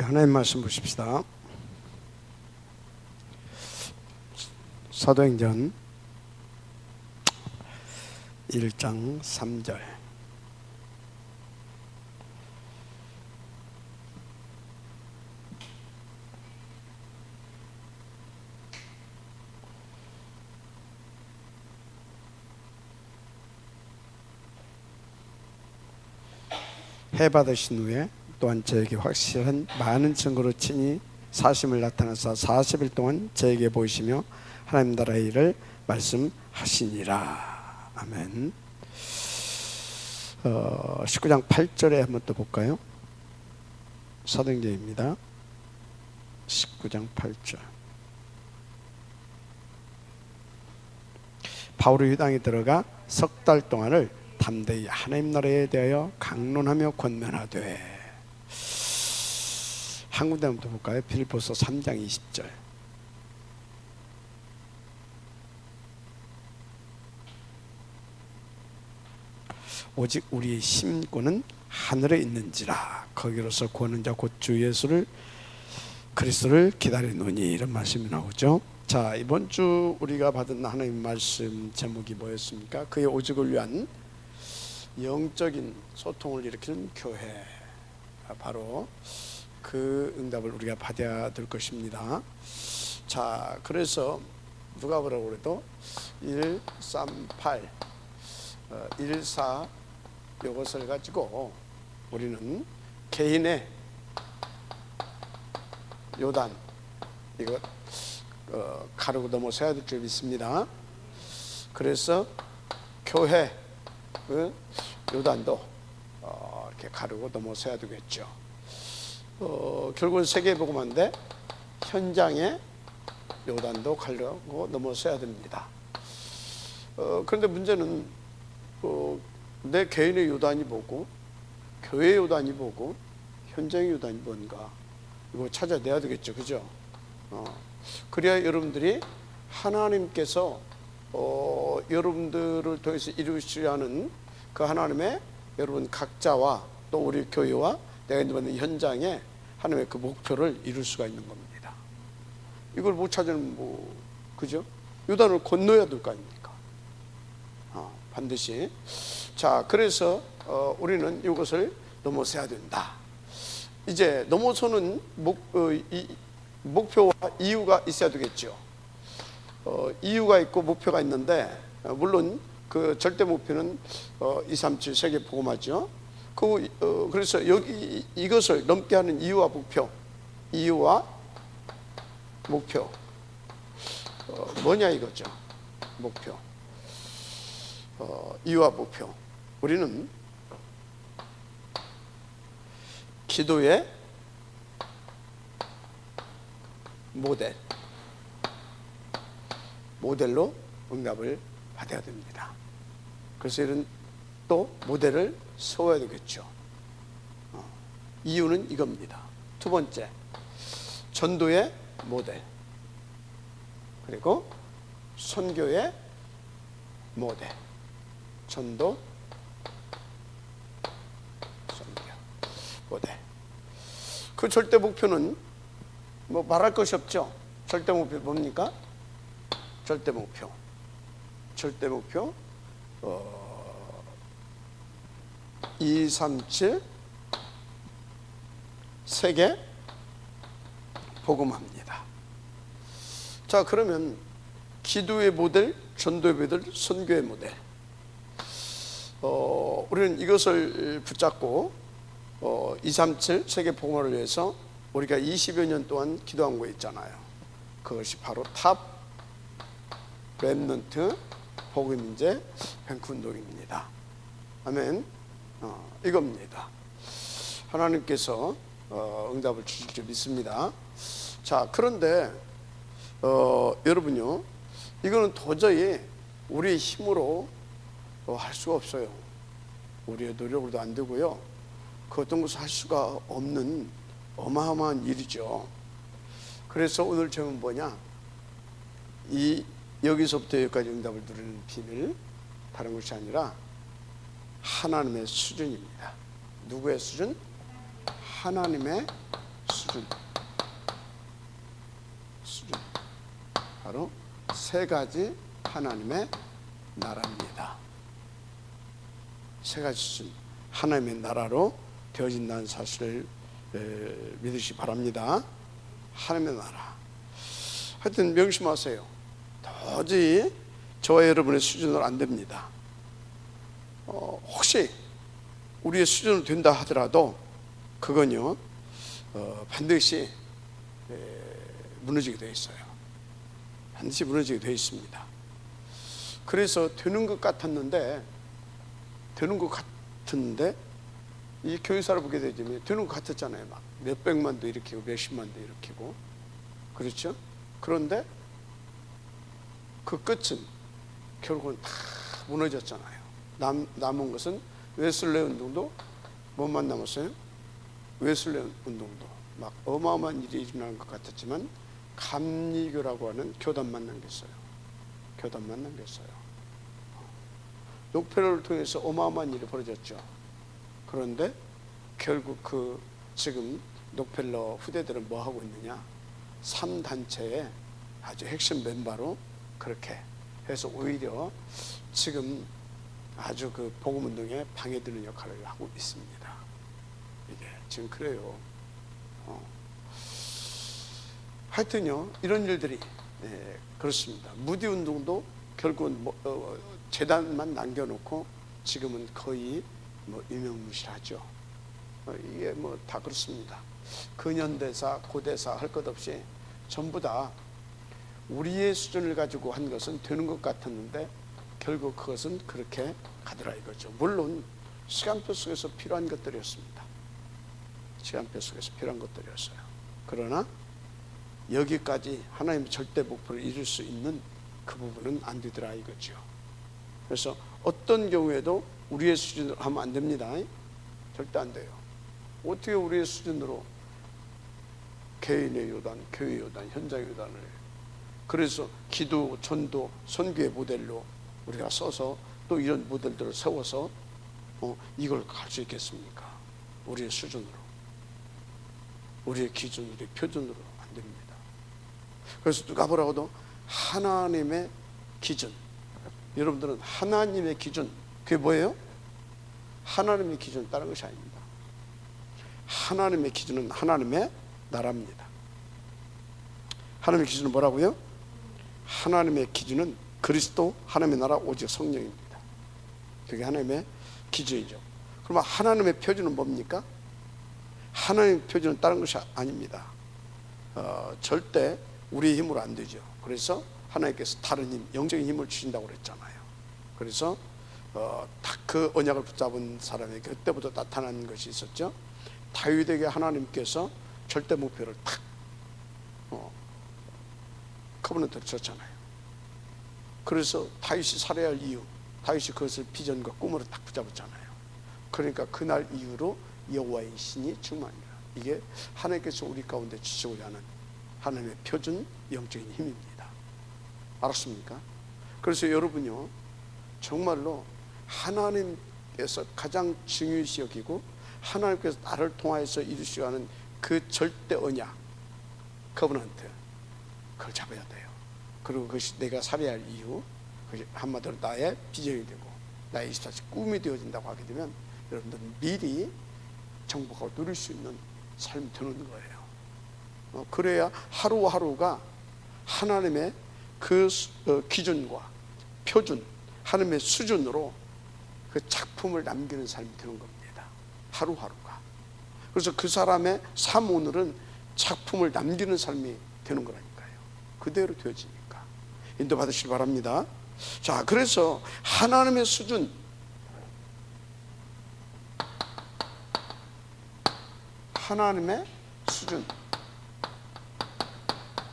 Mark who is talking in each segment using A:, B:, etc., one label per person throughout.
A: 하나님 말씀 보십시다. 사도행전 1장 3절. 해 받으신 후에 또한 저에게 확실한 많은 증거로 친히 사심을 나타나사 40일 동안 저에게 보이시며 하나님 나라의 일을 말씀하시니라. 아멘. 19장 8절에 한번 또 볼까요? 사도행전입니다. 19장 8절. 바울이 유당에 들어가 석 달 동안을 담대히 하나님 나라에 대하여 강론하며 권면하되. 한 군데 한번 더 볼까요? 빌립보서 3장 20절. 오직 우리의 심고는 하늘에 있는지라 거기로서 구하는 자 곧 주 예수를 그리스도를 기다리노니, 이런 말씀이 나오죠. 자, 이번 주 우리가 받은 하나님 말씀 제목이 뭐였습니까? 그의 오직을 위한 영적인 소통을 일으키는 교회. 바로 그 응답을 우리가 받아야 될 것입니다. 자, 그래서 누가 뭐라고 그래도 1, 3, 8, 1, 4 이것을 가지고 우리는 개인의 요단 이거 가르고 넘어서야 될 줄 믿습니다. 그래서 교회 그 요단도 이렇게 가르고 넘어서야 되겠죠. 결국은 세계복음화인데 현장의 요단도 가르고 넘어서야 됩니다. 그런데 문제는 내 개인의 요단이 뭐고 교회의 요단이 뭐고 현장의 요단이 뭔가 이거 찾아내야 되겠죠, 그죠? 그래야 여러분들이 하나님께서 여러분들을 통해서 이루시려 하는 그 하나님의 여러분 각자와 또 우리 교회와 내가 있는 현장에 하나님의 그 목표를 이룰 수가 있는 겁니다. 이걸 못 찾으면 그죠? 요단을 건너야 될 거 아닙니까? 반드시. 자, 그래서 우리는 이것을 넘어서야 된다. 이제 넘어서는 목표와 이유가 있어야 되겠죠. 이유가 있고 목표가 있는데, 물론 그 절대 목표는 237 세계 복음화죠. 그래서 이것을 넘게 하는 이유와 목표 뭐냐 이거죠. 목표, 이유와 목표. 우리는 기도의 모델로 응답을 받아야 됩니다. 그래서 이런 또 모델을 세워야 되겠죠. 이유는 이겁니다. 두 번째, 전도의 모델, 그리고 선교의 모델. 전도, 선교, 모델. 그 절대 목표는 말할 것이 없죠. 절대 목표 뭡니까? 절대 목표 237 세계 복음화입니다. 자, 그러면 기도의 모델, 전도의 모델, 선교의 모델. 우리는 이것을 붙잡고 237 세계 복음화를 위해서 우리가 20여 년 동안 기도한 거 있잖아요. 그것이 바로 탑 렘넌트 복음인재 뱅크운동입니다. 아멘. 이겁니다. 하나님께서 응답을 주실 줄 믿습니다. 자, 그런데 여러분요, 이거는 도저히 우리의 힘으로 할 수가 없어요. 우리의 노력으로도 안 되고요. 그 어떤 것을 할 수가 없는 어마어마한 일이죠. 그래서 오늘 제목은 뭐냐? 여기서부터 여기까지 응답을 누리는 비밀, 다른 것이 아니라 하나님의 수준입니다. 누구의 수준? 하나님의 수준. 바로 세 가지 하나님의 나라입니다. 세 가지 수준 하나님의 나라로 되어진다는 사실을 믿으시기 바랍니다. 하나님의 나라. 하여튼 명심하세요. 도저히 저와 여러분의 수준으로 안 됩니다. 혹시 우리의 수준으로 된다 하더라도 그건요 반드시 무너지게 되어 있어요. 반드시 무너지게 되어 있습니다. 그래서 되는 것 같았는데 이 교회사를 보게 되면 되는 것 같았잖아요. 막 몇백만도 일으키고 몇십만도 일으키고, 그렇죠? 그런데 그 끝은 결국은 다 무너졌잖아요. 남은 것은 웨슬레 운동도 뭐만 남았어요? 웨슬레 운동도 막 어마어마한 일이 일어나는 것 같았지만 감리교라고 하는 교단만 남겼어요. 교단만 남겼어요. 녹펠러를 통해서 어마어마한 일이 벌어졌죠. 그런데 결국 지금 녹펠러 후대들은 뭐 하고 있느냐? 3단체의 아주 핵심 멤버로 그렇게 해서 오히려 지금 아주 그 복음운동에 방해되는 역할을 하고 있습니다. 이게 지금 그래요. 하여튼요 이런 일들이 그렇습니다. 무디 운동도 결국은 재단만 남겨놓고 지금은 거의 유명무실하죠. 이게 다 그렇습니다. 근현대사 고대사 할 것 없이 전부 다 우리의 수준을 가지고 한 것은 되는 것 같았는데 결국 그것은 그렇게 가더라 이거죠. 물론 시간표 속에서 필요한 것들이었습니다. 시간표 속에서 필요한 것들이었어요. 그러나 여기까지 하나님의 절대 목표를 이룰 수 있는 그 부분은 안 되더라 이거죠. 그래서 어떤 경우에도 우리의 수준으로 하면 안 됩니다. 절대 안 돼요. 어떻게 우리의 수준으로 개인의 요단, 교회 요단, 현장 요단을 그래서 기도, 전도, 선교의 모델로 우리가 써서 또 이런 모델들을 세워서 이걸 갈 수 있겠습니까? 우리의 수준으로, 우리의 기준, 우리의 표준으로 안 됩니다. 그래서 누가 뭐라고도 하나님의 기준, 여러분들은 하나님의 기준, 그게 뭐예요? 하나님의 기준은 다른 것이 아닙니다. 하나님의 기준은 하나님의 나라입니다. 하나님의 기준은 뭐라고요? 하나님의 기준은 그리스도, 하나님의 나라, 오직 성령입니다. 그게 하나님의 기준이죠. 그러면 하나님의 표준은 뭡니까? 하나님의 표준은 다른 것이 아닙니다. 절대 우리의 힘으로 안 되죠. 그래서 하나님께서 다른 힘, 영적인 힘을 주신다고 그랬잖아요. 그래서 딱 그 언약을 붙잡은 사람에게 그때부터 나타난 것이 있었죠. 다윗에게 하나님께서 절대 목표를 탁 커버넌트를 줬잖아요. 그래서 다윗이 살아야 할 이유, 다윗이 그것을 비전과 꿈으로 딱 붙잡았잖아요. 그러니까 그날 이후로 여호와의 신이 충만이라. 이게 하나님께서 우리 가운데 주시고자 하는 하나님의 표준 영적인 힘입니다. 알았습니까? 그래서 여러분요 정말로 하나님께서 가장 중요시 여기고 하나님께서 나를 통하여서 이루시려 하는 그 절대 언약, 커버넌트, 그걸 잡아야 돼요. 그리고 그것이 내가 살아야 할 이유, 그것이 한마디로 나의 비전이 되고 나의 24시간 꿈이 되어진다고 하게 되면 여러분들은 미리 정복하고 누릴 수 있는 삶이 되는 거예요. 그래야 하루하루가 하나님의 그 기준과 표준, 하나님의 수준으로 그 작품을 남기는 삶이 되는 겁니다. 하루하루가. 그래서 그 사람의 삶 오늘은 작품을 남기는 삶이 되는 거라니까요. 그대로 되어지니까 인도받으시기 바랍니다. 자, 그래서 하나님의 수준, 하나님의 수준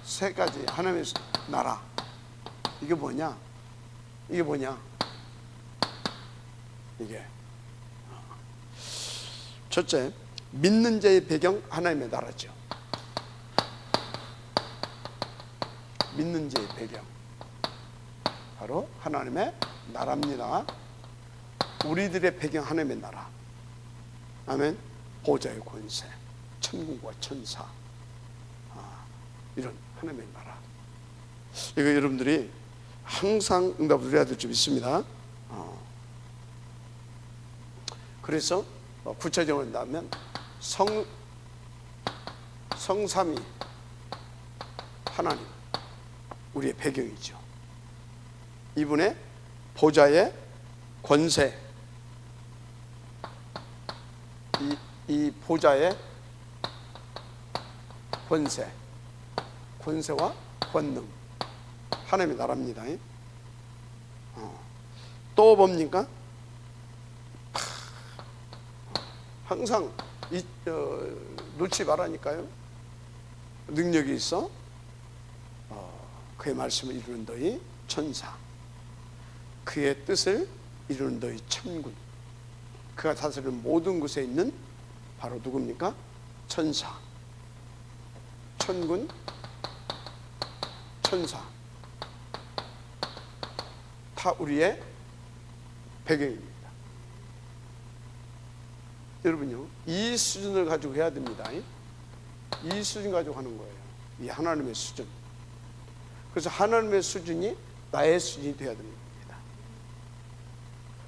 A: 세 가지 하나님의 나라. 이게 뭐냐? 이게 뭐냐? 이게 첫째, 믿는 자의 배경 하나님의 나라죠. 믿는 자의 배경 바로 하나님의 나라입니다. 우리들의 배경 하나님의 나라. 아멘. 보좌의 권세, 천군과 천사, 이런 하나님의 나라. 이거 여러분들이 항상 응답을 드려야 될 줄 믿습니다. 그래서 구체적으로 한다면 성삼위 하나님, 우리의 배경이죠. 이분의 보좌의 권세, 이 보좌의 권세와 권능, 하나님의 나라입니다. 또 뭡니까? 항상 놓지 말라니까요. 능력이 있어 그의 말씀을 이루는 너희 천사, 그의 뜻을 이루는 너희 천군, 그가 다스리는 모든 곳에 있는 바로 누굽니까? 천사, 천군, 천사, 다 우리의 배경입니다. 여러분요, 이 수준을 가지고 해야 됩니다. 이 수준 가지고 하는 거예요. 이 하나님의 수준. 그래서 하나님의 수준이 나의 수준이 되어야 됩니다.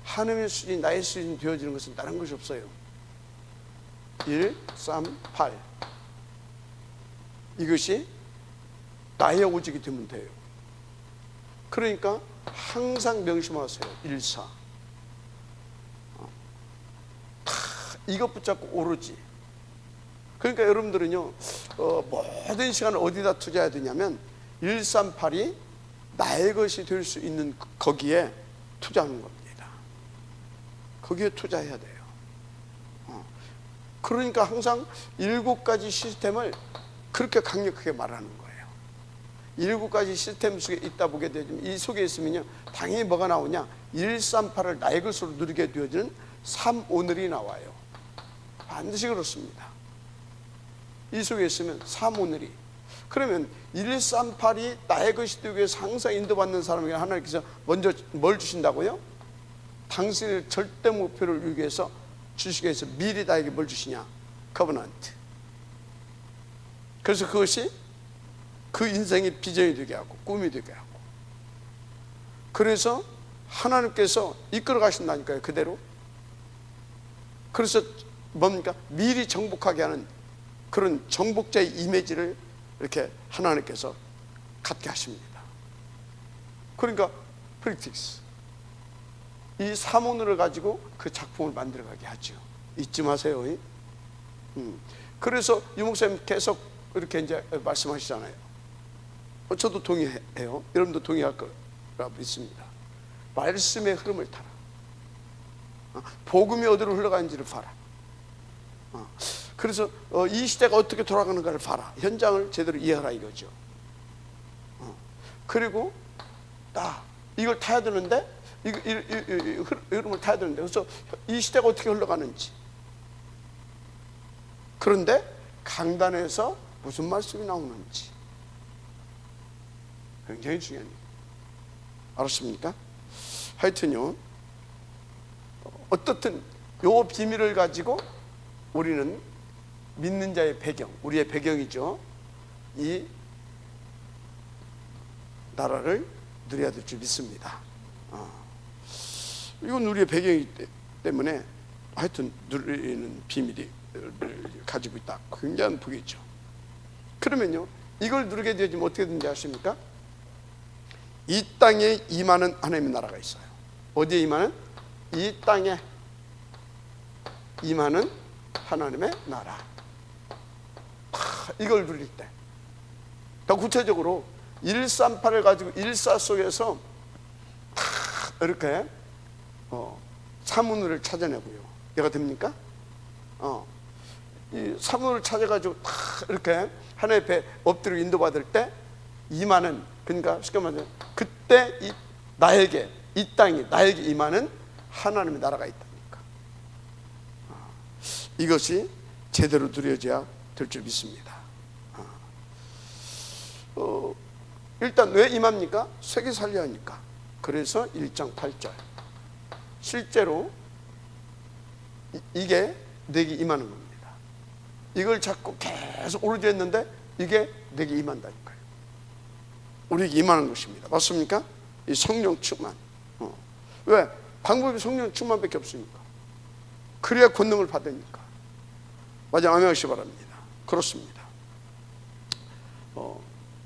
A: 하나님의 수준이 나의 수준이 되어지는 것은 다른 것이 없어요. 1, 3, 8 이것이 나의 오직이 되면 돼요. 그러니까 항상 명심하세요. 1, 4 이것 붙잡고 오르지. 그러니까 여러분들은요, 모든 시간을 어디다 투자해야 되냐면 138이 나의 것이 될 수 있는 거기에 투자하는 겁니다. 거기에 투자해야 돼요. 그러니까 항상 7가지 시스템을 그렇게 강력하게 말하는 거예요. 7가지 시스템 속에 있다 보게 되면, 이 속에 있으면요, 당연히 뭐가 나오냐? 138을 나의 것으로 누리게 되어지는 3오늘이 나와요. 반드시 그렇습니다. 이 속에 있으면 3오늘이. 그러면 138이 나의 것이 되기 위해서 항상 인도받는 사람에게 하나님께서 먼저 뭘 주신다고요? 당신의 절대 목표를 이루기 위해서 주시기 위해서 미리 나에게 뭘 주시냐? 커버넌트. 그래서 그것이 그 인생의 비전이 되게 하고 꿈이 되게 하고, 그래서 하나님께서 이끌어 가신다니까요, 그대로. 그래서 뭡니까? 미리 정복하게 하는 그런 정복자의 이미지를 이렇게 하나님께서 갖게 하십니다. 그러니까 프랙티스, 이 사문을 가지고 그 작품을 만들어가게 하죠. 잊지 마세요. 그래서 유 목사님 계속 이렇게 이제 말씀하시잖아요. 저도 동의해요. 여러분도 동의할 거라 믿습니다. 말씀의 흐름을 타라. 복음이 어디로 흘러가는지를 봐라. 그래서 이 시대가 어떻게 돌아가는가를 봐라. 현장을 제대로 이해하라 이거죠. 그리고 이걸 타야 되는데, 이 흐름을 타야 되는데, 그래서 이 시대가 어떻게 흘러가는지. 그런데 강단에서 무슨 말씀이 나오는지 굉장히 중요한 일이에요. 알았습니까? 하여튼요, 어떻든 요 비밀을 가지고 우리는 믿는 자의 배경, 우리의 배경이죠, 이 나라를 누려야 될 줄 믿습니다. 이건 우리의 배경이기 때문에 하여튼 누리는 비밀이 가지고 있다. 굉장한 복이죠. 그러면요, 이걸 누리게 되어지면 어떻게 되는지 아십니까? 이 땅에 임하는 하나님의 나라가 있어요. 어디에 임하는? 이 땅에 임하는 하나님의 나라. 이걸 누릴 때, 더 구체적으로 138을 가지고 14 속에서 이렇게 사문을 찾아내고요. 얘가 됩니까? 이 사문을 찾아가지고 이렇게 하나님 앞에 엎드려 인도받을 때 임하는, 그러니까 쉽게 말하면 그때 나에게, 이 땅이 나에게 임하는 하나님의 나라가 있다니까. 이것이 제대로 누려져야 될 줄 믿습니다. 일단 왜 임합니까? 세계 살려야 하니까. 그래서 1장 8절 실제로 이게 내게 임하는 겁니다. 이걸 자꾸 계속 오르지 했는데 이게 내게 임한다니까요. 우리에게 임하는 것입니다. 맞습니까? 이 성령 충만. 왜? 방법이 성령 충만밖에 없으니까. 그래야 권능을 받으니까. 맞아, 아멘 하시기 바랍니다. 그렇습니다.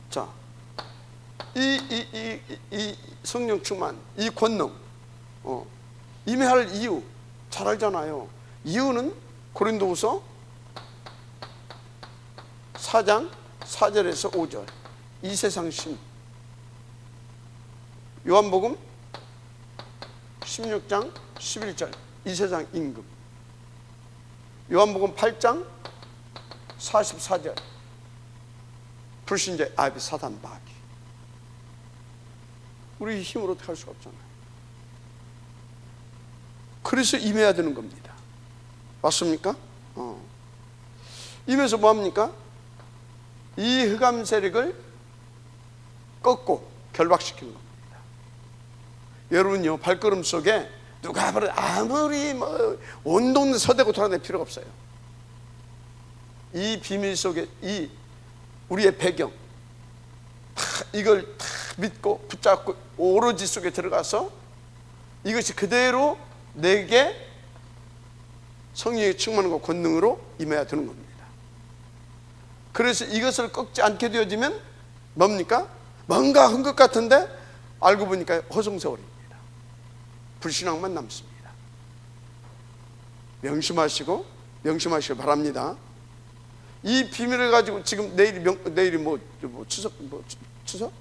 A: 자, 이 성령 충만, 이 권능, 임할 이유 잘 알잖아요. 이유는 고린도후서 4장 4절에서 5절, 이 세상 신. 요한복음 16장 11절, 이 세상 임금. 요한복음 8장 44절, 불신자의 아비 사단 마귀. 우리 힘으로 어떻게 할 수가 없잖아요. 그래서 임해야 되는 겁니다. 맞습니까? 임해서 뭐합니까? 이 흑암 세력을 꺾고 결박시키는 겁니다. 여러분요, 발걸음 속에 누가 아무리 온돈 서대고 돌아다닐 필요가 없어요. 이 비밀 속에 이 우리의 배경, 이걸 다 믿고 붙잡고 오로지 속에 들어가서 이것이 그대로 내게 성령의 충만과 권능으로 임해야 되는 겁니다. 그래서 이것을 꺾지 않게 되어지면 뭡니까? 뭔가 한 것 같은데 알고 보니까 허송세월입니다. 불신앙만 남습니다. 명심하시기 바랍니다. 이 비밀을 가지고 지금 내일이 추석?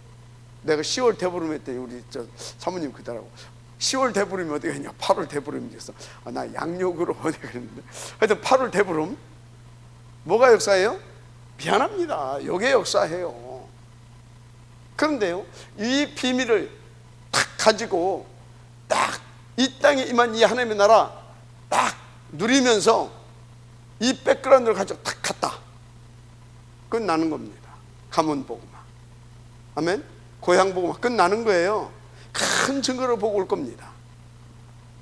A: 내가 10월 대보름 했더니 우리 사모님 그러더라고. 10월 대보름이 어디 갔냐? 8월 대보름이 됐어. 나 양력으로 어디 그랬는데 하여튼 8월 대보름. 뭐가 역사예요? 미안합니다. 이게 역사예요. 그런데요, 이 비밀을 딱 가지고 딱 이 땅에 임한 이 하나님의 나라 딱 누리면서 이 백그라운드를 가지고 딱 갔다. 끝나는 겁니다. 가문 복음화. 아멘. 고향 복음화 끝나는 거예요. 큰 증거를 보고 올 겁니다.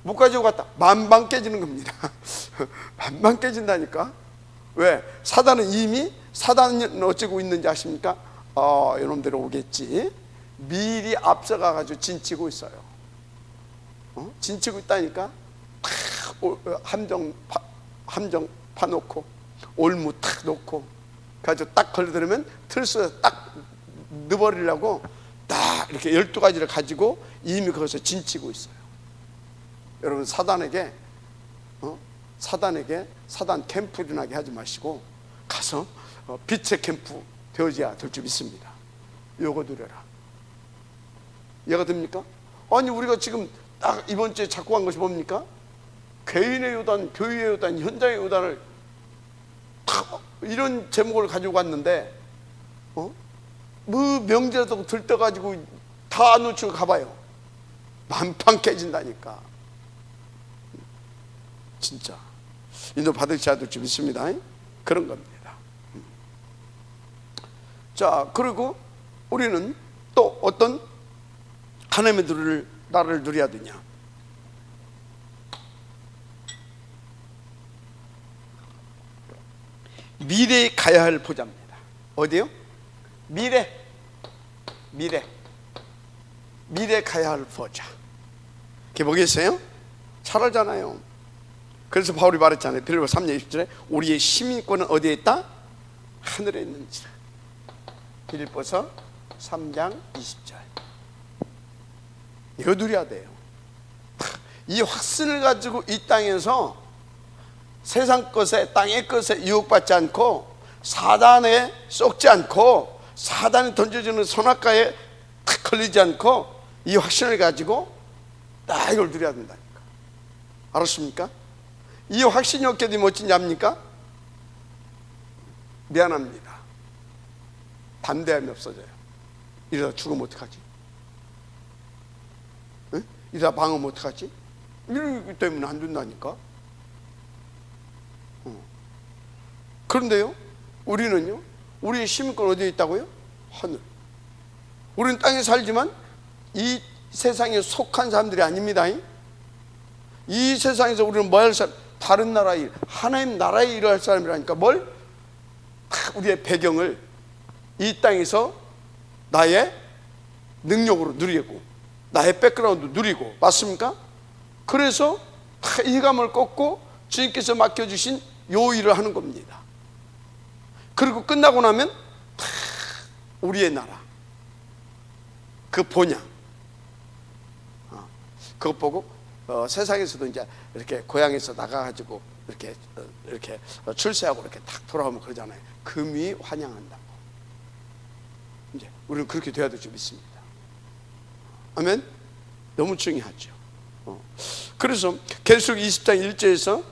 A: 못 가지고 갔다. 만방 깨지는 겁니다. 만방 깨진다니까. 왜? 사단은 이미, 사단은 어쩌고 있는지 아십니까? 이놈들이 오겠지. 미리 앞서가 가지고 진치고 있어요. 진치고 있다니까. 함정 파놓고 올무 탁 놓고 가지고 딱 걸려들으면 틀수에 딱 넣어버리려고 딱 이렇게 12가지를 가지고 이미 거기서 진치고 있어요. 여러분, 사단에게 사단 캠프를 나게 하지 마시고 가서 빛의 캠프 되어져야 될 줄 믿습니다. 요거 누려라. 이해가 됩니까? 아니, 우리가 지금 딱 이번 주에 잡고 간 것이 뭡니까? 개인의 요단, 교회의 요단, 현장의 요단을 다 이런 제목을 가지고 갔는데 뭐 명제라도 들떠가지고 다 안 놓치고 가봐요. 만판 깨진다니까. 진짜 인도 받으셔야 될 줄 믿습니다. 그런 겁니다. 자, 그리고 우리는 또 어떤 하나님의 나라를 누려야 되냐? 미래에 가야 할 보좌입니다. 어디요? 미래에 가야 할 보좌. 그게 뭐겠어요? 잘 알잖아요. 그래서 바울이 말했잖아요. 빌립보 3장 20절에 우리의 시민권은 어디에 있다? 하늘에 있는지라. 빌립보서 3장 20절. 이거 누려야 돼요. 이 확신을 가지고 이 땅에서 세상 것에, 땅의 것에 유혹받지 않고 사단에 속지 않고 사단이 던져주는 선악과에 탁 걸리지 않고 이 확신을 가지고 딱 이걸 누려야 된다니까. 알았습니까? 이 확신이 없게 되면 어찌냐 합니까? 미안합니다. 담대함이 없어져요. 이러다 죽으면 어떡하지? 응? 이러다 방어면 어떡하지? 이러기 때문에 안 된다니까. 그런데요, 우리는요, 우리의 시민권 어디에 있다고요? 하늘. 우리는 땅에 살지만 이 세상에 속한 사람들이 아닙니다. 이 세상에서 우리는 뭐 할 사람? 다른 나라 일, 하나님 나라의 일을 할 사람이라니까. 뭘? 우리의 배경을 이 땅에서 나의 능력으로 누리고 나의 백그라운드 누리고, 맞습니까? 그래서 다 일감을 꺾고 주님께서 맡겨주신 요 일을 하는 겁니다. 그리고 끝나고 나면 다 우리의 나라, 그 본향, 그것 보고 세상에서도 이제 이렇게 고향에서 나가가지고 이렇게 출세하고 이렇게 탁 돌아오면 그러잖아요. 금이 환영한다고. 이제 우리는 그렇게 돼야 될 줄 믿습니다. 아멘. 너무 중요하죠. 그래서 계시록 20장 1절에서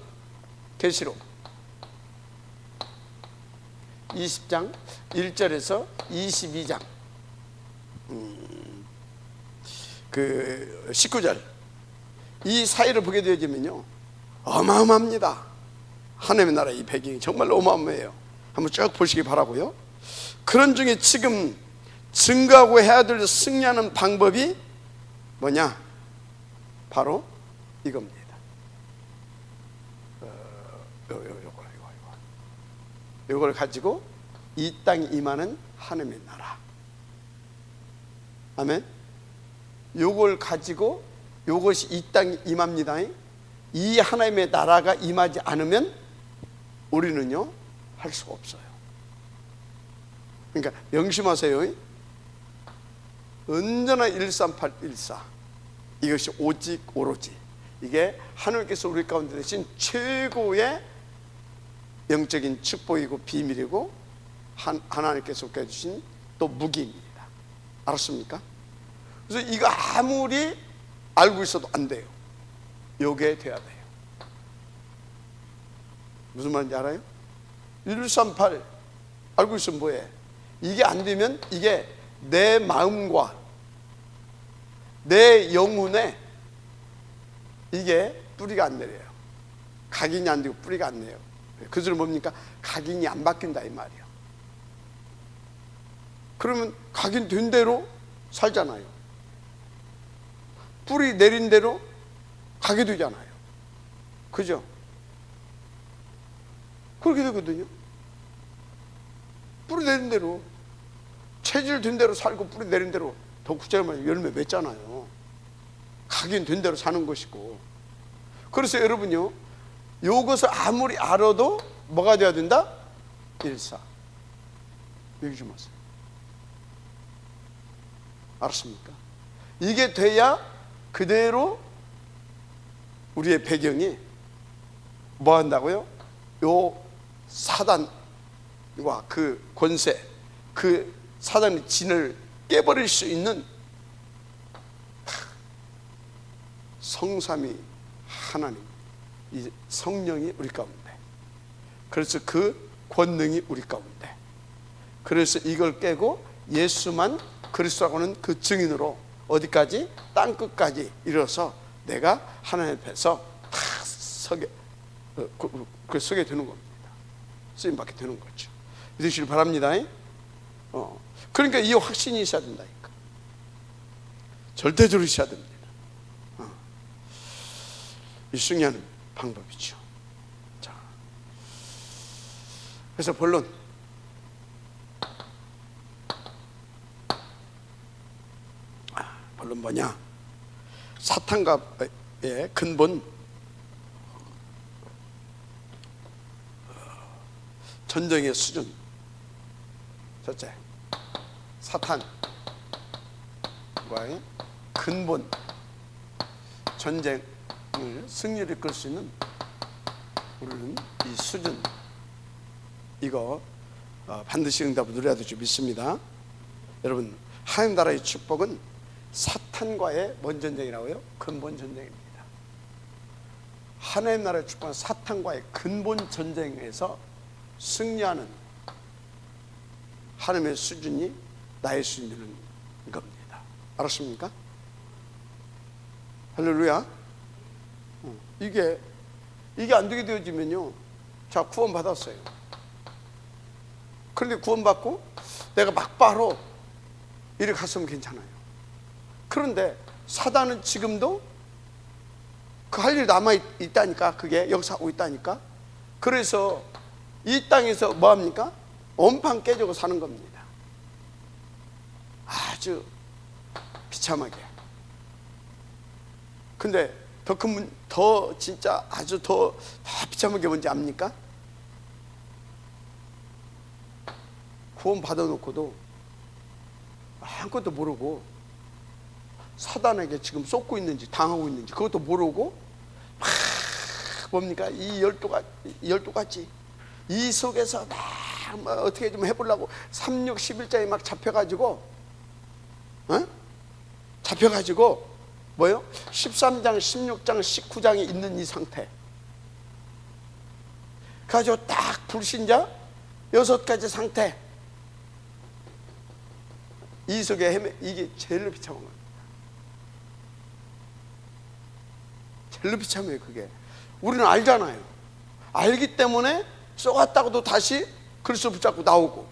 A: 계시록 20장 1절에서 22장 그 19절 이 사이를 보게 되어지면요, 어마어마합니다. 하나님의 나라 이 배경이 정말 어마어마해요. 한번 쭉 보시기 바라고요. 그런 중에 지금 증거하고 해야 될 승리하는 방법이 뭐냐? 바로 이겁니다. 요걸 가지고 이 땅에 임하는 하나님의 나라. 아멘. 요걸 가지고 요것이 이 땅에 임합니다. 이 하나님의 나라가 임하지 않으면 우리는요 할 수가 없어요. 그러니까 명심하세요. 언제나 13814 이것이 오직 오로지 이게 하나님께서 우리 가운데 되신 최고의 영적인 축복이고 비밀이고 하나님께서 주신 또 무기입니다. 알았습니까? 그래서 이거 아무리 알고 있어도 안 돼요. 요게 돼야 돼요. 무슨 말인지 알아요? 138 알고 있으면 뭐해? 이게 안 되면 이게 내 마음과 내 영혼에 이게 뿌리가 안 내려요. 각인이 안 되고 뿌리가 안 내요. 그 소리 뭡니까? 각인이 안 바뀐다 이 말이에요. 그러면 각인된 대로 살잖아요. 뿌리 내린 대로 가게 되잖아요. 그죠? 그렇게 되거든요. 뿌리 내린 대로, 체질 된 대로 살고 뿌리 내린 대로, 더 구체적으로 말하면 열매 맺잖아요. 각인된 대로 사는 것이고. 그래서 여러분요, 요것을 아무리 알아도 뭐가 돼야 된다? 일사. 여기 좀 하세요. 알았습니까? 이게 돼야 그대로 우리의 배경이 뭐 한다고요? 요 사단과 그 권세, 그 사단의 진을 깨버릴 수 있는 성삼위 하나님, 이 성령이 우리 가운데, 그래서 그 권능이 우리 가운데, 그래서 이걸 깨고 예수만 그리스도라고는 그 증인으로 어디까지? 땅끝까지 이뤄서 내가 하나님 앞에서 다 서게 되는 겁니다. 쓰임받게 되는 거죠. 믿으시길 바랍니다. 그러니까 이 확신이 있어야 된다니까. 절대적으로 있어야 됩니다. 이 승리하는 방법이죠. 자, 그래서 본론, 본론 뭐냐? 사탄과의 근본 전쟁의 수준. 첫째, 사탄과의 근본 전쟁을 승리를 이끌 수 있는 우리는 이 수준, 이거 반드시 응답을 누려야 될 줄 믿습니다. 여러분, 하나님 나라의 축복은 사탄과의 뭔 전쟁이라고요? 근본 전쟁입니다. 하나님 나라의 축복은 사탄과의 근본 전쟁에서 승리하는 하나님의 수준이 나의 수준인 겁니다. 알았습니까? 할렐루야. 이게 안 되게 되어지면요, 자, 구원 받았어요. 그런데 구원 받고 내가 막바로 이렇게 갔으면 괜찮아요. 그런데 사단은 지금도 그 할 일이 남아 있다니까. 그게 역사하고 있다니까. 그래서 이 땅에서 뭐합니까? 온판 깨지고 사는 겁니다. 아주 비참하게. 근데 더 진짜 아주 더 비참한 게 뭔지 압니까? 구원 받아놓고도 아무것도 모르고 사단에게 지금 쏟고 있는지 당하고 있는지 그것도 모르고 막 뭡니까? 이 12가지 이 속에서 막 어떻게 좀 해보려고 3, 6, 11장에 막 잡혀가지고 잡혀가지고 뭐요? 13장, 16장, 19장에 있는 이 상태 가지고 딱 불신자 6가지 상태 이 속에 이게 제일 비참한 겁니다. 제일 비참해요. 그게 우리는 알잖아요. 알기 때문에 쏘았다고도 다시 그리스도 붙잡고 나오고,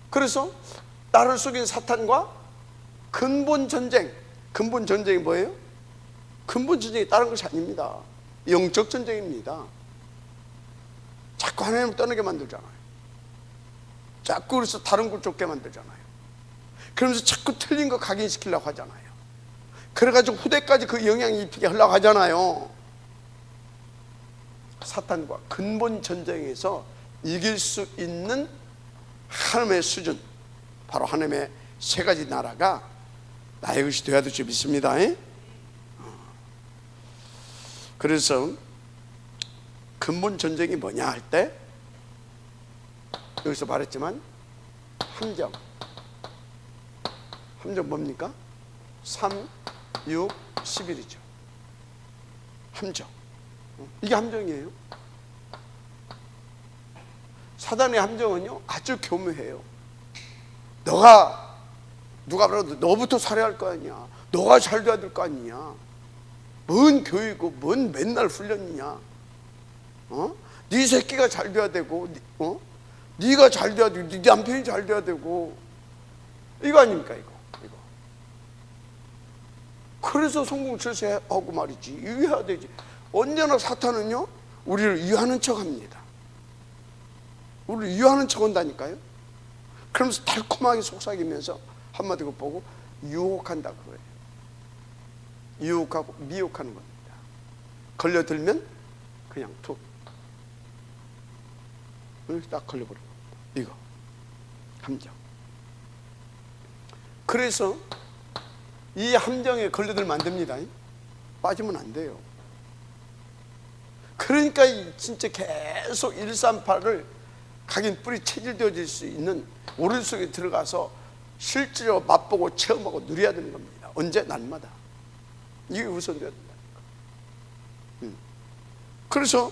A: 그래서 나를 속인 사탄과 근본 전쟁이 뭐예요? 근본 전쟁이 다른 것이 아닙니다. 영적 전쟁입니다. 자꾸 하나님을 떠나게 만들잖아요. 자꾸 그래서 다른 걸 쫓게 만들잖아요. 그러면서 자꾸 틀린 거 각인시키려고 하잖아요. 그래가지고 후대까지 그 영향이 입히게 하려고 하잖아요. 사탄과 근본 전쟁에서 이길 수 있는 하나님의 수준, 바로 하나님의 3가지 나라가 나의 것이 되어야 될 줄 믿습니다. 그래서 근본 전쟁이 뭐냐 할 때 여기서 말했지만 함정 뭡니까? 3, 6, 11이죠. 함정. 이게 함정이에요. 사단의 함정은요 아주 교묘해요. 누가 봐도 너부터 살해할 거 아니야. 너가 잘 돼야 될 거 아니냐. 뭔 교육이고 뭔 맨날 훈련이냐. 네 새끼가 잘 돼야 되고, 네가 잘 돼야 되고, 네 남편이 잘 돼야 되고, 이거 아닙니까 이거. 그래서 성공 철새하고 말이지. 유의해야 되지. 언제나 사탄은요 우리를 유하는 척합니다. 우리를 유하는 척 한다니까요. 그러면서 달콤하게 속삭이면서 한마디로 보고 유혹한다 그거예요. 유혹하고 미혹하는 겁니다. 걸려들면 그냥 툭 이렇게 딱 걸려버리고, 이거 함정. 그래서 이 함정에 걸려들면 안 됩니다. 빠지면 안 돼요. 그러니까 진짜 계속 138을 각인 뿌리 체질되어질 수 있는 오른 속에 들어가서 실제로 맛보고 체험하고 누려야 되는 겁니다. 언제? 날마다. 이게 우선되어야 된다니까. 그래서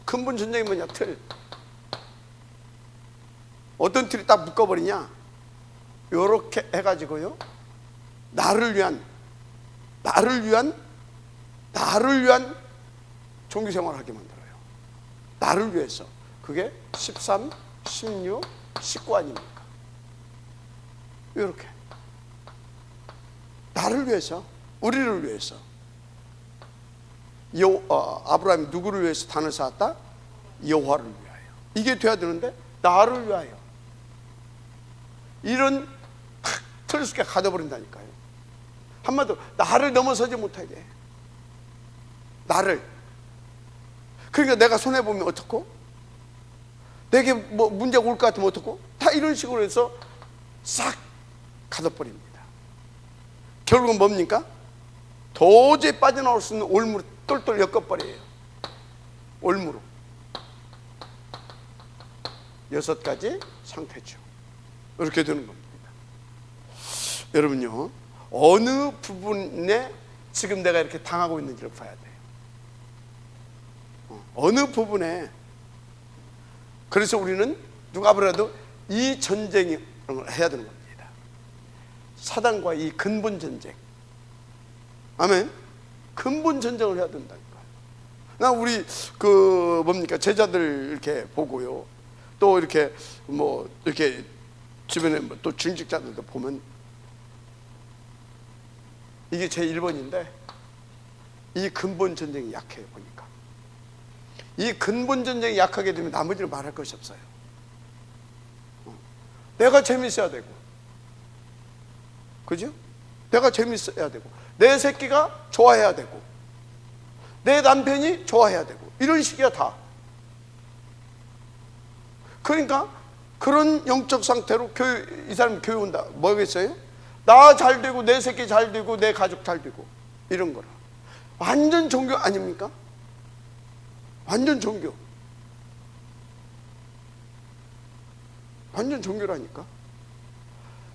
A: 근본 전쟁이 뭐냐? 틀. 어떤 틀이 딱 묶어버리냐? 요렇게 해가지고요 나를 위한 종교생활을 하게 만들어요. 나를 위해서. 그게 13, 16, 19 아닙니까? 이렇게 나를 위해서, 우리를 위해서. 아브라함이 누구를 위해서 단을 쌓았다? 여호와를 위하여. 이게 돼야 되는데 나를 위하여. 이런 틀 속에 가둬버린다니까요. 한마디로 나를 넘어서지 못하게. 나를. 그러니까 내가 손해보면 어떡고? 내게 뭐 문제가 올 것 같으면 어떡고? 다 이런 식으로 해서 싹 가둬버립니다. 결국은 뭡니까? 도저히 빠져나올 수 있는 올무로 똘똘 엮어버려요. 올무로. 6가지 상태죠. 이렇게 되는 겁니다. 여러분요, 어느 부분에 지금 내가 이렇게 당하고 있는지를 봐야 돼요. 어느 부분에. 그래서 우리는 누가 보라도 이 전쟁을 해야 되는 겁니다. 사단과 이 근본 전쟁. 아멘. 근본 전쟁을 해야 된다니까. 나 우리 제자들 이렇게 보고요. 또 이렇게 이렇게 주변에 또 중직자들도 보면 이게 제 1번인데 이 근본 전쟁이 약해요. 보니까 이 근본 전쟁이 약하게 되면 나머지는 말할 것이 없어요. 내가 재밌어야 되고, 그죠? 내가 재밌어야 되고, 내 새끼가 좋아해야 되고, 내 남편이 좋아해야 되고, 이런 식이야 다. 그러니까 그런 영적 상태로 이 사람이 교회 온다. 뭐겠어요? 나 잘 되고, 내 새끼 잘 되고, 내 가족 잘 되고, 이런 거라. 완전 종교 아닙니까? 완전 종교. 완전 종교라니까.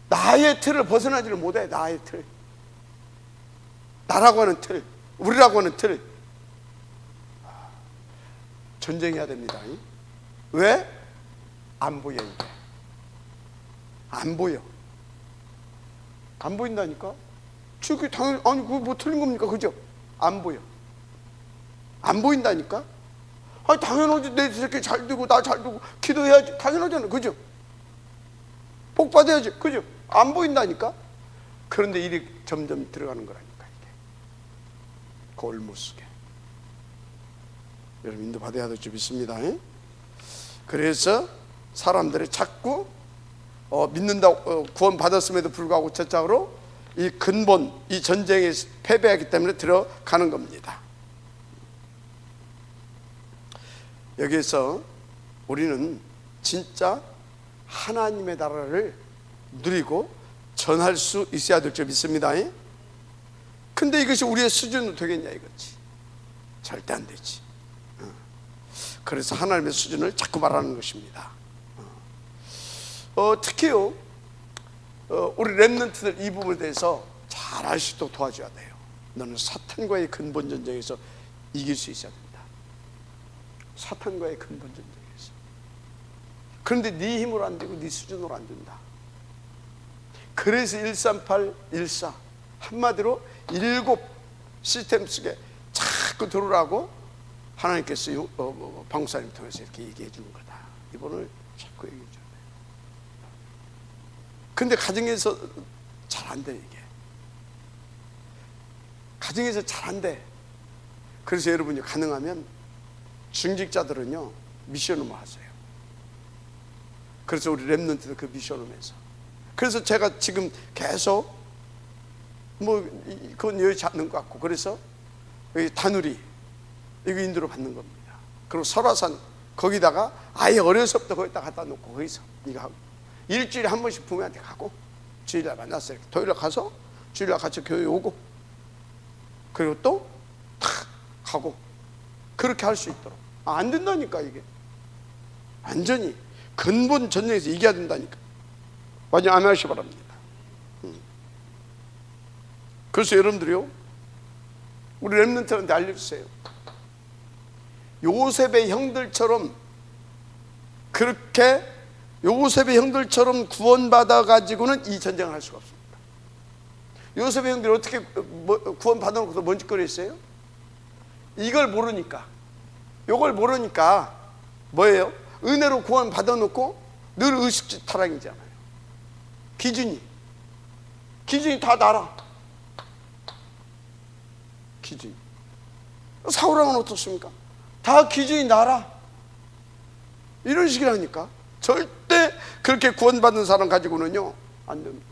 A: 나의 틀을 벗어나지를 못해. 나의 틀, 나라고 하는 틀, 우리라고 하는 틀. 전쟁해야 됩니다. 왜? 안 보여. 이게 안 보여. 안 보인다니까. 저게 당연히, 아니 그거 뭐 틀린 겁니까? 그죠? 안 보여. 안 보인다니까. 아니 당연하지. 내 새끼 잘 되고, 나 잘 되고, 기도해야지. 당연하잖아. 그죠? 복 받아야지. 그죠? 안 보인다니까. 그런데 일이 점점 들어가는 거라니까. 이게 골무 속에. 여러분 인도 받아야 될 줄 믿습니다. 그래서 사람들이 자꾸 믿는다, 구원 받았음에도 불구하고 저짝으로 이 근본, 이 전쟁에 패배하기 때문에 들어가는 겁니다. 여기에서 우리는 진짜 하나님의 나라를 누리고 전할 수 있어야 될 줄 믿습니다. 근데 이것이 우리의 수준으로 되겠냐 이거지. 절대 안 되지. 그래서 하나님의 수준을 자꾸 말하는 것입니다. 특히요, 우리 렘넌트들 이 부분에 대해서 잘 알 수 있도록 도와줘야 돼요. 너는 사탄과의 근본 전쟁에서 이길 수 있어야 된다. 사탄과의 근본 전쟁에서. 그런데 네 힘으로 안 되고 네 수준으로 안 된다. 그래서 138, 14 한마디로 7 시스템 속에 자꾸 들어오라고 하나님께서 방사님 통해서 이렇게 얘기해 주는 거다. 이번을 자꾸 얘기해 줘요. 근데 가정에서 잘 안 돼. 이게 가정에서 잘 안 돼. 그래서 여러분이 가능하면 중직자들은요 미션을 하세요. 그래서 우리 렘넌트들 그 미션을 해서, 그래서 제가 지금 계속 뭐 그건 여의치 않는 것 같고, 그래서 여기 다누리 이거 인도로 받는 겁니다. 그리고 설화산 거기다가 아예 어려서부터 거기다 갖다 놓고 거기서 이거 하고, 일주일에 한 번씩 부모한테 가고, 주일날 만났어요. 토요일날 가서 주일날 같이 교회 오고, 그리고 또 탁 가고, 그렇게 할 수 있도록. 안 된다니까. 이게 완전히 근본 전쟁에서 이겨야 된다니까. 완전 안 하시 바랍니다. 그래서 여러분들이요, 우리 렘넌트한테 알려주세요. 요셉의 형들처럼, 그렇게 요셉의 형들처럼 구원받아 가지고는 이 전쟁을 할 수가 없습니다. 요셉의 형들이 어떻게 구원받아놓고서 뭔 짓거리 했어요? 이걸 모르니까, 요걸 모르니까 뭐예요? 은혜로 구원받아놓고 늘 의식주 타락이잖아요. 기준이 다 나라. 기준이. 사울왕은 어떻습니까? 다 기준이 나라. 이런 식이라니까. 절대 그렇게 구원받는 사람 가지고는요 안 됩니다.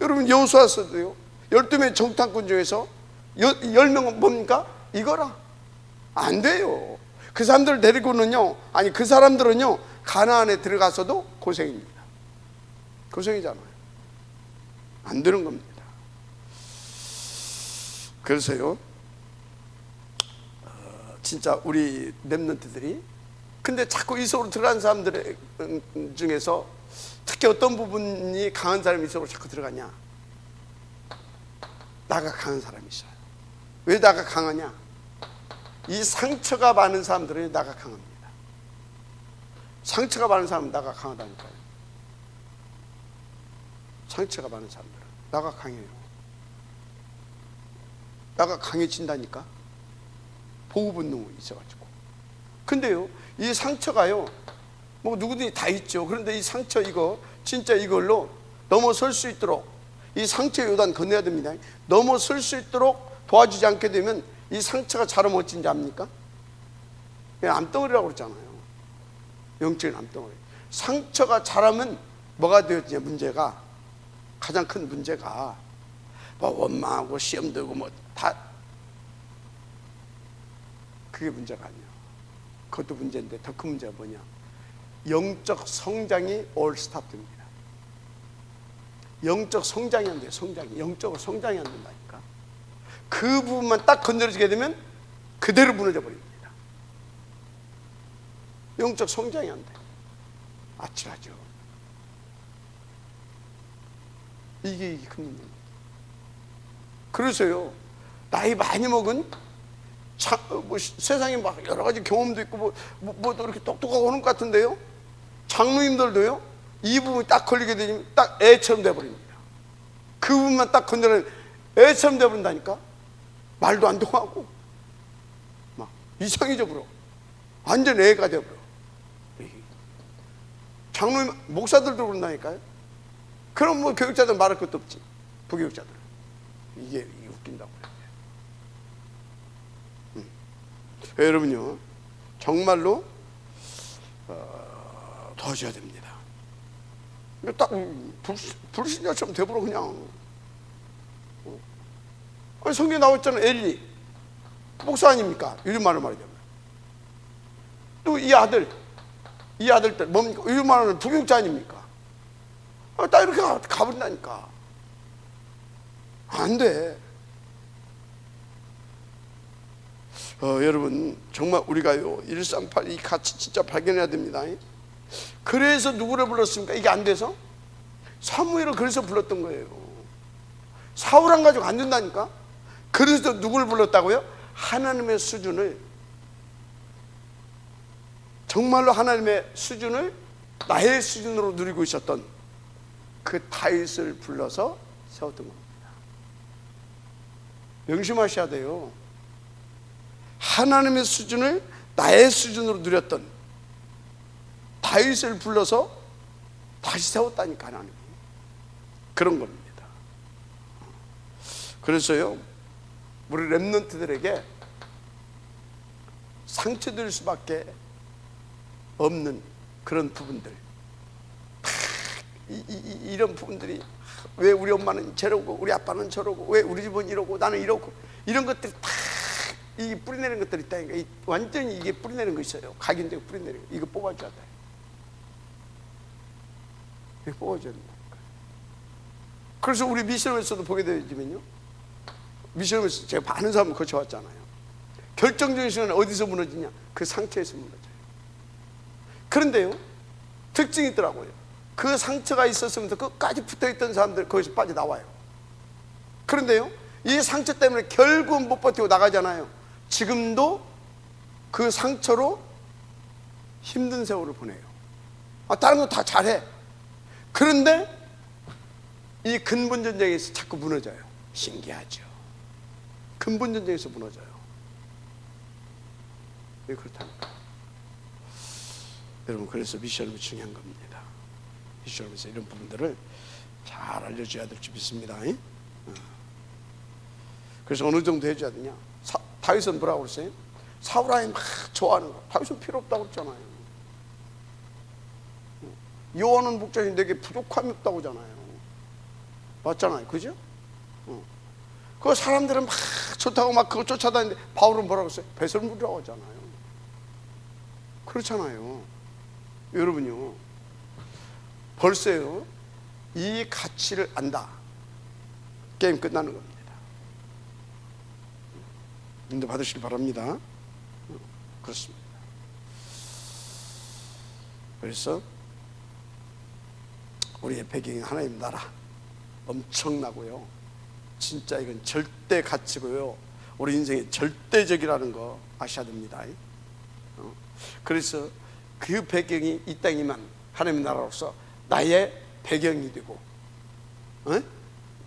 A: 여러분 여호수아서도요 12명의 정탐꾼 중에서 10명은 뭡니까? 이거라. 안 돼요. 그 사람들을 데리고는요, 아니 그 사람들은요 가나안에 들어가서도 고생입니다. 고생이잖아요. 안 되는 겁니다. 그래서요 진짜 우리 렘넌트들이, 근데 자꾸 이 속으로 들어간 사람들 중에서 특히 어떤 부분이 강한 사람이 이 속으로 자꾸 들어가냐? 나가 강한 사람이 있어요. 왜 나가 강하냐? 이 상처가 많은 사람들은 나가 강합니다. 상처가 많은 사람은 나가 강하다니까요. 상처가 많은 사람들은 나가 강해요. 나가 강해진다니까. 보호본능이 있어가지고. 근데요 이 상처가요 뭐 누구든지 다 있죠. 그런데 이 상처, 이거 진짜 이걸로 넘어설 수 있도록 이 상처의 요단 건너야 됩니다. 넘어설 수 있도록 도와주지 않게 되면 이 상처가 자라면 어찌인지 압니까? 암덩어리라고 그러잖아요. 영적인 암덩어리. 상처가 자라면 뭐가 되었냐? 문제가 가장 큰 문제가 뭐 원망하고 시험 들고 뭐 다 그게 문제가 아니야. 그것도 문제인데 더 큰 문제가 뭐냐? 영적 성장이 올 스타트입니다. 영적 성장이 안 돼요. 성장이 영적으로 성장이 안 된다니까. 그 부분만 딱 건드려지게 되면 그대로 무너져 버립니다. 영적 성장이 안 돼. 아찔하죠. 이게 큰 문제입니다. 그래서요, 나이 많이 먹은 뭐 세상에 막 여러 가지 경험도 있고 또 이렇게 똑똑하고 하는 것 같은데요, 장로님들도요, 이 부분이 딱 걸리게 되면 딱 애처럼 돼버립니다. 그 부분만 딱 건드리면 애처럼 돼버린다니까. 말도 안 통하고 막 이상해져 버려. 완전 애가 돼버려. 장로님, 목사들도 그런다니까요. 그럼 뭐 교육자들 말할 것도 없지. 부교육자들 이게 웃긴다고요. 여러분요, 정말로 도와줘야 됩니다. 딱 불신자처럼 돼버려 그냥. 성경에 나왔잖아요. 엘리 목사 아닙니까? 요즘 말로 말이죠. 또 이 아들들 뭡니까? 요즘 말하는 부교육자 아닙니까? 딱 이렇게 가버린다니까. 안 돼. 여러분, 정말 우리가요 138 이 가치 진짜 발견해야 됩니다. 그래서 누구를 불렀습니까? 이게 안 돼서 사무엘을 그래서 불렀던 거예요. 사울 안 가지고 안 된다니까. 그래서 누구를 불렀다고요? 하나님의 수준을, 정말로 하나님의 수준을 나의 수준으로 누리고 있었던 그 다윗을 불러서 세웠던 겁니다. 명심하셔야 돼요. 하나님의 수준을 나의 수준으로 누렸던 다윗을 불러서 다시 세웠다니까, 하나님이. 그런 겁니다. 그래서요, 우리 렘넌트들에게 상처될 수밖에 없는 그런 부분들, 이런 부분들이, 왜 우리 엄마는 저러고 우리 아빠는 저러고 왜 우리 집은 이러고 나는 이러고, 이런 것들이 다 이게 뿌리내는 것들이 있다니까. 완전히 이게 뿌리내는 거 있어요. 각인되고 뿌리내는 거. 이거 뽑아줘야 돼. 이거 뽑아줘야 된다니까. 그래서 우리 미션에서도 보게 되지만요, 미션에서 제가 많은 사람을 거쳐왔잖아요. 결정적인 순간은 어디서 무너지냐? 그 상처에서 무너져요. 그런데요, 특징이 있더라고요. 그 상처가 있었으면서 끝까지 붙어있던 사람들 거기서 빠져나와요. 그런데요, 이 상처 때문에 결국은 못 버티고 나가잖아요. 지금도 그 상처로 힘든 세월을 보내요. 다른 거 다 잘해. 그런데 이 근본 전쟁에서 자꾸 무너져요. 신기하죠. 근본 전쟁에서 무너져요. 왜 그렇답니까? 여러분, 그래서 미션이 중요한 겁니다. 미션에서 이런 부분들을 잘 알려줘야 될 줄 믿습니다. 그래서 어느 정도 해줘야 되냐? 다윗은 뭐라고 그랬어요? 사울아이 막 좋아하는 거. 다윗은 필요 없다고 그랬잖아요. 여호와는 목자인 내게 부족함이 없다고 하잖아요. 맞잖아요, 그죠? 그 사람들은 막 좋다고 막 그거 쫓아다니는데 바울은 뭐라고 했어요? 배설물이라고 하잖아요. 그렇잖아요. 여러분요, 벌써요 이 가치를 안다, 게임 끝나는 겁니다. 인도 받으시기 바랍니다. 그렇습니다. 그래서 우리의 배경이 하나님 나라, 엄청나고요, 진짜 이건 절대 가치고요, 우리 인생의 절대적이라는 거 아셔야 됩니다. 그래서 그 배경이 이 땅이만 하나님 나라로서 나의 배경이 되고,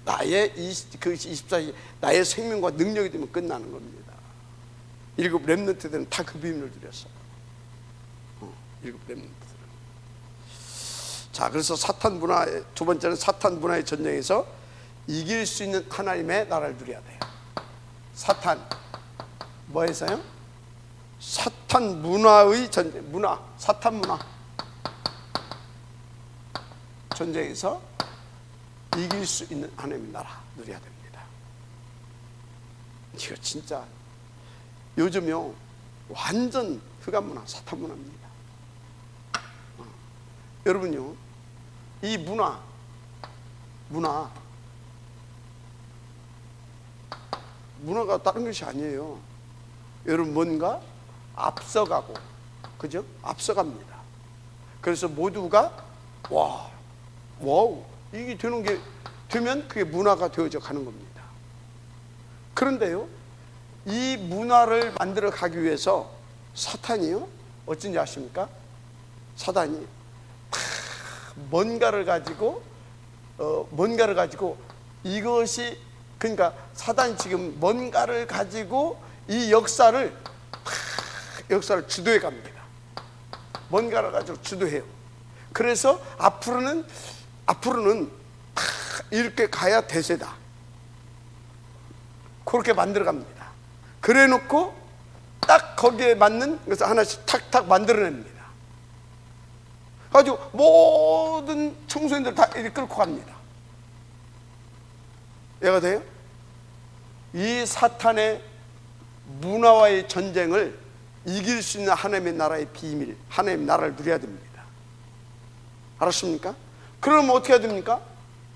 A: 나의 그 24시 나의 생명과 능력이 되면 끝나는 겁니다. 7 렘넌트들은 다 그 비밀을 누렸어요. 7 렘넌트들은. 자, 그래서 사탄 문화의 두 번째는 사탄 문화의 전쟁에서 이길 수 있는 하나님의 나라를 누려야 돼요. 사탄 뭐에서요? 사탄 문화의 전쟁, 사탄 문화 전쟁에서 이길 수 있는 하나님의 나라 누려야 됩니다. 이거 진짜 요즘요 완전 흑암문화, 사탄문화입니다. 여러분요, 이 문화가 다른 것이 아니에요. 여러분, 뭔가 앞서가고, 그죠? 앞서갑니다. 그래서 모두가 와우, 이게 되면 그게 문화가 되어져 가는 겁니다. 그런데요, 이 문화를 만들어 가기 위해서 사탄이요, 어쩐지 아십니까? 사탄이 뭔가를 가지고 이것이, 그러니까 사단이 지금 뭔가를 가지고 이 역사를 주도해 갑니다. 뭔가를 가지고 주도해요. 그래서 앞으로는 이렇게 가야 대세다, 그렇게 만들어 갑니다. 그래 놓고 딱 거기에 맞는 것을 하나씩 탁탁 만들어냅니다. 가지고 모든 청소년들 다 이렇게 끌고 갑니다. 이해가 돼요? 이 사탄의 문화와의 전쟁을 이길 수 있는 하나님의 나라의 비밀, 하나님의 나라를 누려야 됩니다. 알았습니까? 그럼 어떻게 해야 됩니까?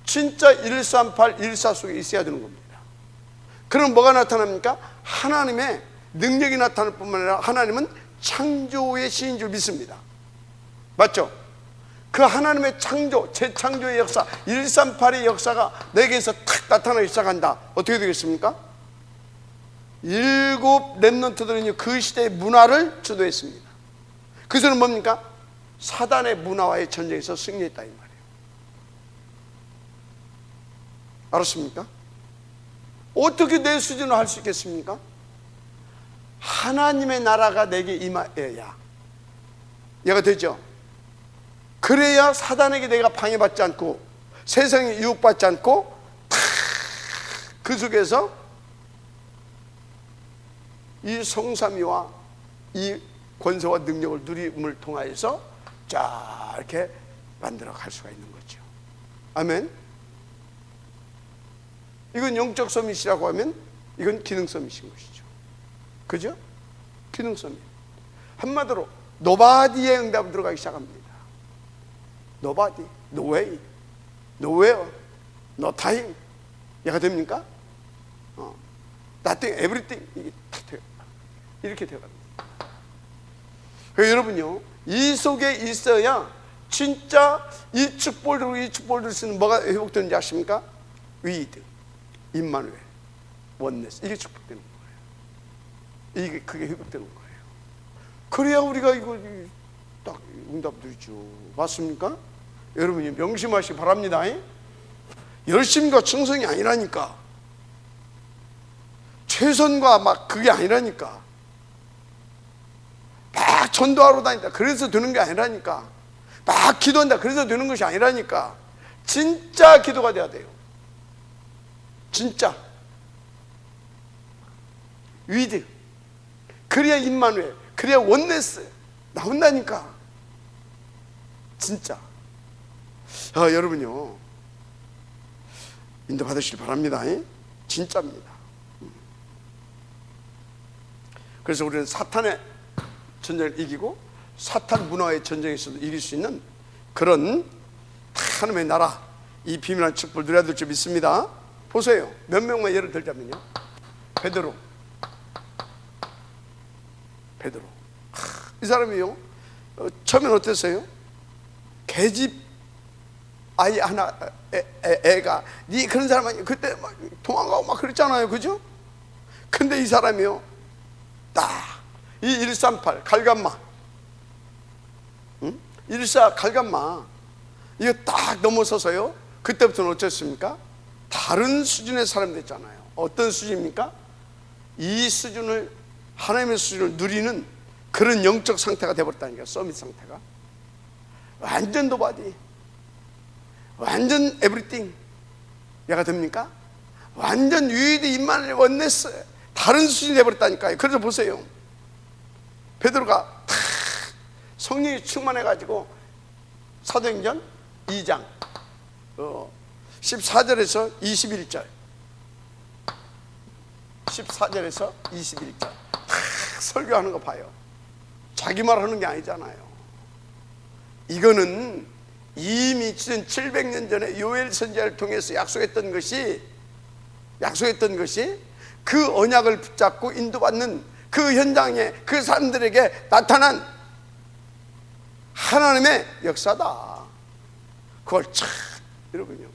A: 진짜 138, 114 속에 있어야 되는 겁니다. 그럼 뭐가 나타납니까? 하나님의 능력이 나타날 뿐만 아니라 하나님은 창조의 신인 줄 믿습니다. 맞죠? 그 하나님의 창조, 재창조의 역사, 138의 역사가 내게서 탁 나타나기 시작한다. 어떻게 되겠습니까? 7 렘넌트들은 그 시대의 문화를 주도했습니다. 그 소리는 뭡니까? 사단의 문화와의 전쟁에서 승리했다, 이 말이에요. 알았습니까? 어떻게 내 수준으로 할 수 있겠습니까? 하나님의 나라가 내게 임하여야 얘가 되죠. 그래야 사단에게 내가 방해받지 않고 세상에 유혹받지 않고 그 속에서 이 성삼위와 이 권세와 능력을 누림을 통하여서 자 이렇게 만들어 갈 수가 있는 거죠. 아멘. 이건 영적 서밋이라고 하면 이건 기능 서밋인 것이죠. 그죠? 기능 서밋. 한마디로 노바디의 응답을 들어가기 시작합니다. Nobody, no way, nowhere, no time. 얘가 됩니까? Nothing, everything. 이게 다 돼요. 이렇게 되어갑니다. 그러니까 여러분요, 이 속에 있어야 진짜 이 축복을 쓰는 뭐가 회복되는지 아십니까? 위드, 임마누엘, 원네스. 이게 축복되는 거예요. 그게 회복되는 거예요. 그래야 우리가 이거 딱 응답 드리죠. 맞습니까? 여러분이 명심하시기 바랍니다. 열심과 충성이 아니라니까, 최선과 막 그게 아니라니까, 막 전도하러 다닌다 그래서 되는 게 아니라니까, 막 기도한다 그래서 되는 것이 아니라니까, 진짜 기도가 돼야 돼요. 진짜 위드, 그래야 임마누엘, 그래야 원네스 나온다니까. 진짜 여러분요, 인도 받으시기 바랍니다. 진짜입니다. 그래서 우리는 사탄의 전쟁을 이기고 사탄 문화의 전쟁에서도 이길 수 있는 그런 하나님의 나라, 이 비밀한 축복을 누려야 될 줄 믿습니다. 보세요. 몇 명만 예를 들자면요, 베드로. 이 사람이요, 처음엔 어땠어요? 계집 아이 하나, 애가 네 그런 사람 아니에요. 그때 막 도망가고 막 그랬잖아요, 그죠? 근데 이 사람이요, 딱 이 138 갈감마, 14 갈감마, 이거 딱 넘어서서요, 그때부터는 어땠습니까? 다른 수준의 사람 됐잖아요. 어떤 수준입니까? 이 수준을, 하나님의 수준을 누리는 그런 영적 상태가 되어버렸다니까. 서밋 상태가 완전 노바디, 완전 에브리띵 얘가 됩니까? 완전 유이드 임마누엘 원네스, 다른 수준이 되어버렸다니까요. 그래서 보세요, 베드로가 성령이 충만해가지고 사도행전 2장 14절에서 21절. 14절에서 21절. 설교하는 거 봐요. 자기 말 하는 게 아니잖아요. 이거는 이미 700년 전에 요엘 선지자를 통해서 약속했던 것이 그 언약을 붙잡고 인도받는 그 현장에 그 사람들에게 나타난 하나님의 역사다. 그걸 참, 여러분요,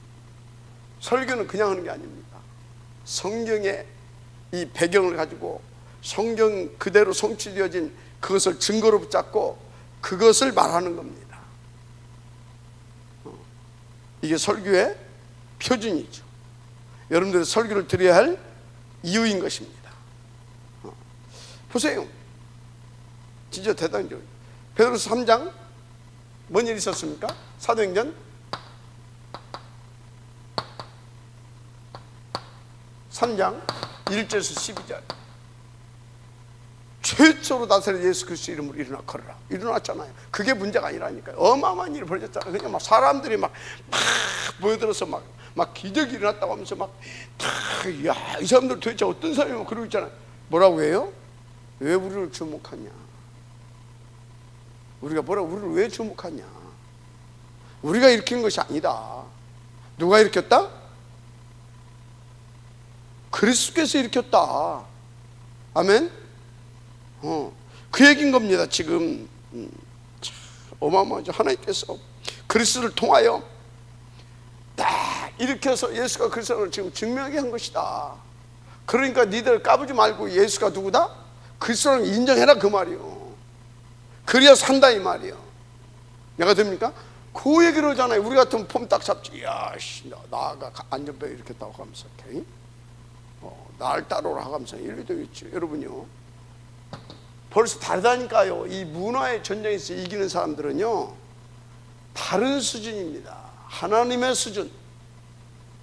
A: 설교는 그냥 하는 게 아닙니다. 성경의 이 배경을 가지고 성경 그대로 성취되어진 그것을 증거로 붙잡고 그것을 말하는 겁니다. 이게 설교의 표준이죠. 여러분들이 설교를 드려야 할 이유인 것입니다. 보세요. 진짜 대단하죠. 베드로서 3장 뭔 일이 있었습니까? 사도행전 3장 1절에서 12절. 최초로 다스린 예수 그리스도 이름으로 일어나 걸어라. 일어났잖아요. 그게 문제가 아니라니까요. 어마어마한 일이 벌어졌잖아요. 그냥 막 사람들이 막 모여들어서 막 기적이 일어났다고 하면서 야, 이 사람들 도대체 어떤 사람이 그러고 있잖아요. 뭐라고 해요? 왜 우리를 주목하냐? 우리를 왜 주목하냐? 우리가 일으킨 것이 아니다. 누가 일으켰다? 그리스도께서 일으켰다. 아멘. 그 얘기인 겁니다. 지금 어마어마하죠. 하나님께서 그리스도를 통하여 딱 일으켜서 예수가 그리스도를 지금 증명하게 한 것이다. 그러니까 니들 까부지 말고 예수가 누구다? 그리스도를 인정해라 그 말이요. 그래야 산다 이 말이요. 내가 됩니까? 그 얘기를 하잖아요. 우리 같으면 폼 딱 잡지. 야, 나가 안전벨 이렇게 타고 가면서 날 따라오라 하면서 이렇게 되겠죠. 여러분요, 벌써 다르다니까요. 이 문화의 전쟁에서 이기는 사람들은요 다른 수준입니다. 하나님의 수준.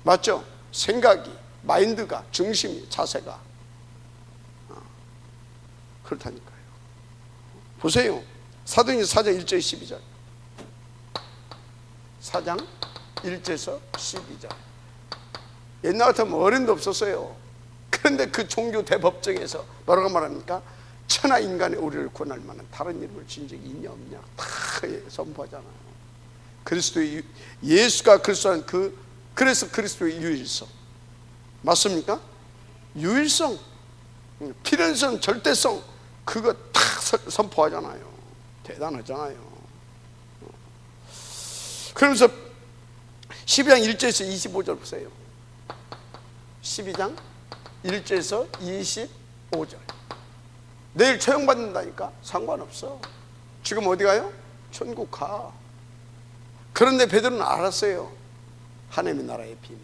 A: 맞죠? 생각이, 마인드가, 중심이, 자세가 그렇다니까요. 보세요. 사도행전 4장 1절 12절. 4장 1절에서 12절. 옛날 같으면 어른도 없었어요. 그런데 그 종교 대법정에서 뭐라고 말합니까? 천하 인간의 우리를 구원할 만한 다른 이름을 진 적이 있냐 없냐 다 선포하잖아요. 그리스도의 예수가 그리스도는 그래서 그리스도의 유일성. 맞습니까? 유일성, 필연성, 절대성, 그거 다 선포하잖아요. 대단하잖아요. 그러면서 12장 1절에서 25절 보세요. 12장 1절에서 25절. 내일 처형받는다니까? 상관없어. 지금 어디 가요? 천국 가. 그런데 베드로는 알았어요. 하나님의 나라의 비밀.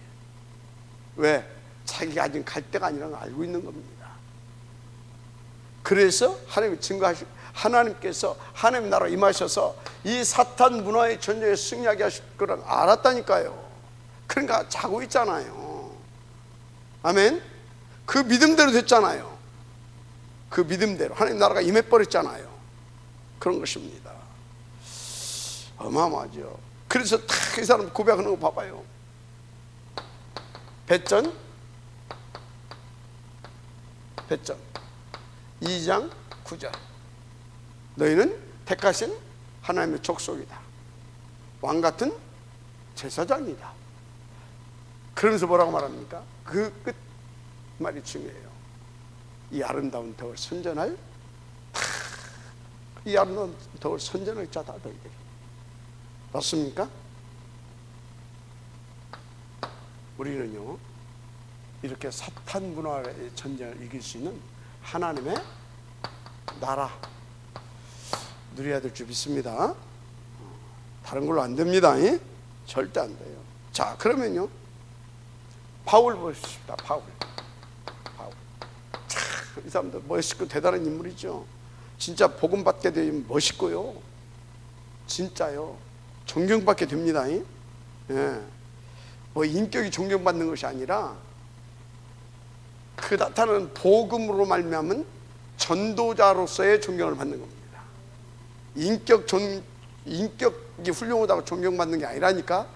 A: 왜? 자기가 아직 갈 때가 아니라는 걸 알고 있는 겁니다. 그래서 하나님께서 하나님의 나라 임하셔서 이 사탄 문화의 전쟁에 승리하게 하실 거를 알았다니까요. 그러니까 자고 있잖아요. 아멘. 그 믿음대로 됐잖아요. 그 믿음대로 하나님 나라가 임해버렸잖아요. 그런 것입니다. 어마어마하죠. 그래서 딱 이 사람 고백하는 거 봐봐요. 배전 2장 9절. 너희는 택하신 하나님의 족속이다. 왕같은 제사장이다. 그러면서 뭐라고 말합니까? 그 끝 말이 중요해요. 이 아름다운 덕을 선전할 이 아름다운 덕을 선전할 자다 너희들이. 맞습니까? 우리는요 이렇게 사탄 문화의 전쟁을 이길 수 있는 하나님의 나라 누려야 될 줄 믿습니다. 다른 걸로 안 됩니다. 절대 안 돼요. 자, 그러면요 바울 보십시다. 바울 참, 이 사람도 멋있고 대단한 인물이죠. 진짜 복음 받게 되면 멋있고요, 진짜요 존경받게 됩니다. 예. 뭐 인격이 존경받는 것이 아니라 그 나타나는 복음으로 말미암은 전도자로서의 존경을 받는 겁니다. 인격이 훌륭하다고 존경받는 게 아니라니까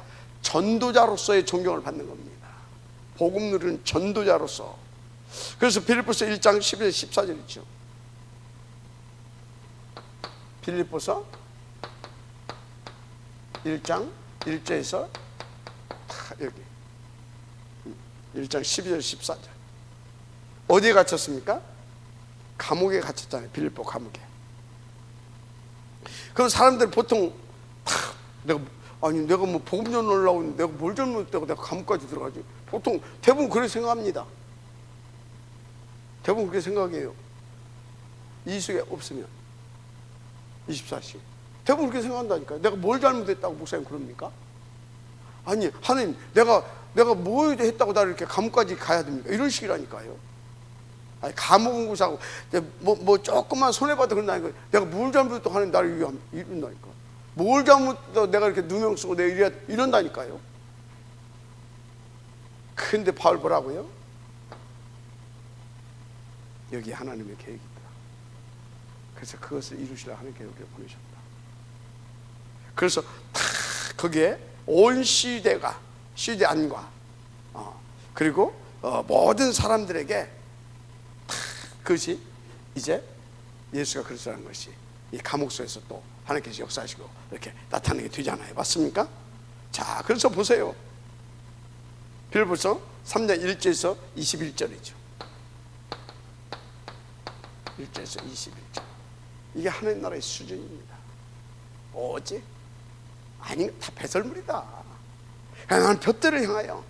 A: 전도자로서의 존경을 받는 겁니다. 복음 누리는 전도자로서. 그래서 빌립보서 1장 11절 14절 있죠. 빌립보서 1장 1절에서 여기 1장 12절 14절 어디에 갇혔습니까? 감옥에 갇혔잖아요. 빌립보 감옥에. 그럼 사람들 보통 내가 뭐 복음 전하려고 내가 뭘 잘못했다고 내가 감옥까지 들어가지? 보통 대부분 그렇게 생각합니다. 대부분 그렇게 생각해요. 이익이 없으면 24시 대부분 그렇게 생각한다니까요. 내가 뭘 잘못했다고 목사님 그럽니까? 아니 하나님 내가 뭐 했다고 나를 이렇게 감옥까지 가야 됩니까? 이런 식이라니까요. 아니 감옥은 구사하고 뭐 조금만 손해봐도 그런다니까. 내가 뭘 잘못했다고 하나님 나를 이런다니까. 뭘 잘못했다고 내가 이렇게 누명 쓰고 내가 이런다니까요. 근데 바울 뭐라고요? 여기 하나님의 계획이다. 그래서 그것을 이루시려 하나님께 여기를 보내셨다. 그래서 다 거기에 온 시대 안과 그리고 모든 사람들에게 다 그것이 이제 예수가 그리스도라는 것이 이 감옥소에서 또 하나님께서 역사하시고 이렇게 나타나게 되잖아요. 맞습니까? 자, 그래서 보세요. 빌립보서 3장 1절에서 21절이죠. 1절에서 21절. 이게 하나님 나라의 수준입니다. 오직 아니 다 배설물이다. 나는 푯대를 향하여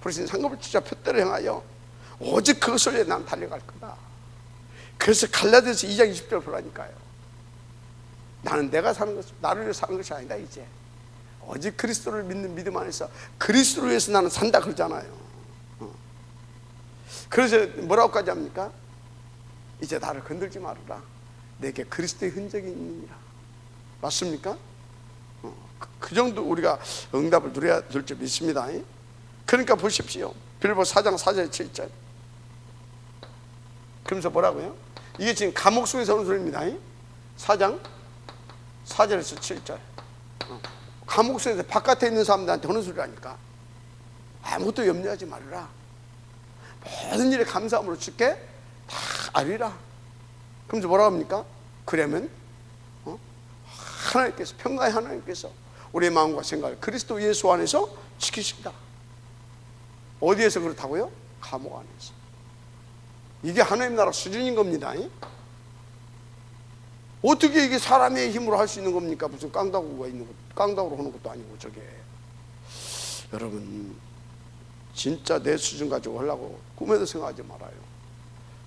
A: 부르신 상급을 주자 푯대를 향하여 오직 그것을 위해 난 달려갈 거다. 그래서 갈라디아서 2장 20절 보라니까요. 나는 내가 사는 것, 나를 위해 사는 것이 아니다. 이제 오직 그리스도를 믿는 믿음 안에서 그리스도를 위해서 나는 산다 그러잖아요. 그래서 뭐라고까지 합니까? 이제 나를 건들지 말아라. 내게 그리스도의 흔적이 있느니라. 맞습니까? 그 정도 우리가 응답을 누려야 될 줄 믿습니다. 그러니까 보십시오. 빌립보 4장 4절 7절. 그러면서 뭐라고요? 이게 지금 감옥 속에서 오는 소리입니다. 4장 4절에서 7절. 감옥 속에서 바깥에 있는 사람들한테 하는 소리라니까. 아무것도 염려하지 말아라. 모든 일에 감사함으로 주께 다 아리라. 그러면서 뭐라고 합니까? 그러면 하나님께서 평강의 하나님께서 우리의 마음과 생각을 그리스도 예수 안에서 지키신다. 어디에서 그렇다고요? 감옥 안에서. 이게 하나님 나라 수준인 겁니다. 어떻게 이게 사람의 힘으로 할 수 있는 겁니까? 무슨 깡다구가 있는 것, 깡다구로 하는 것도 아니고 저게. 여러분 진짜 내 수준 가지고 하려고 꿈에도 생각하지 말아요.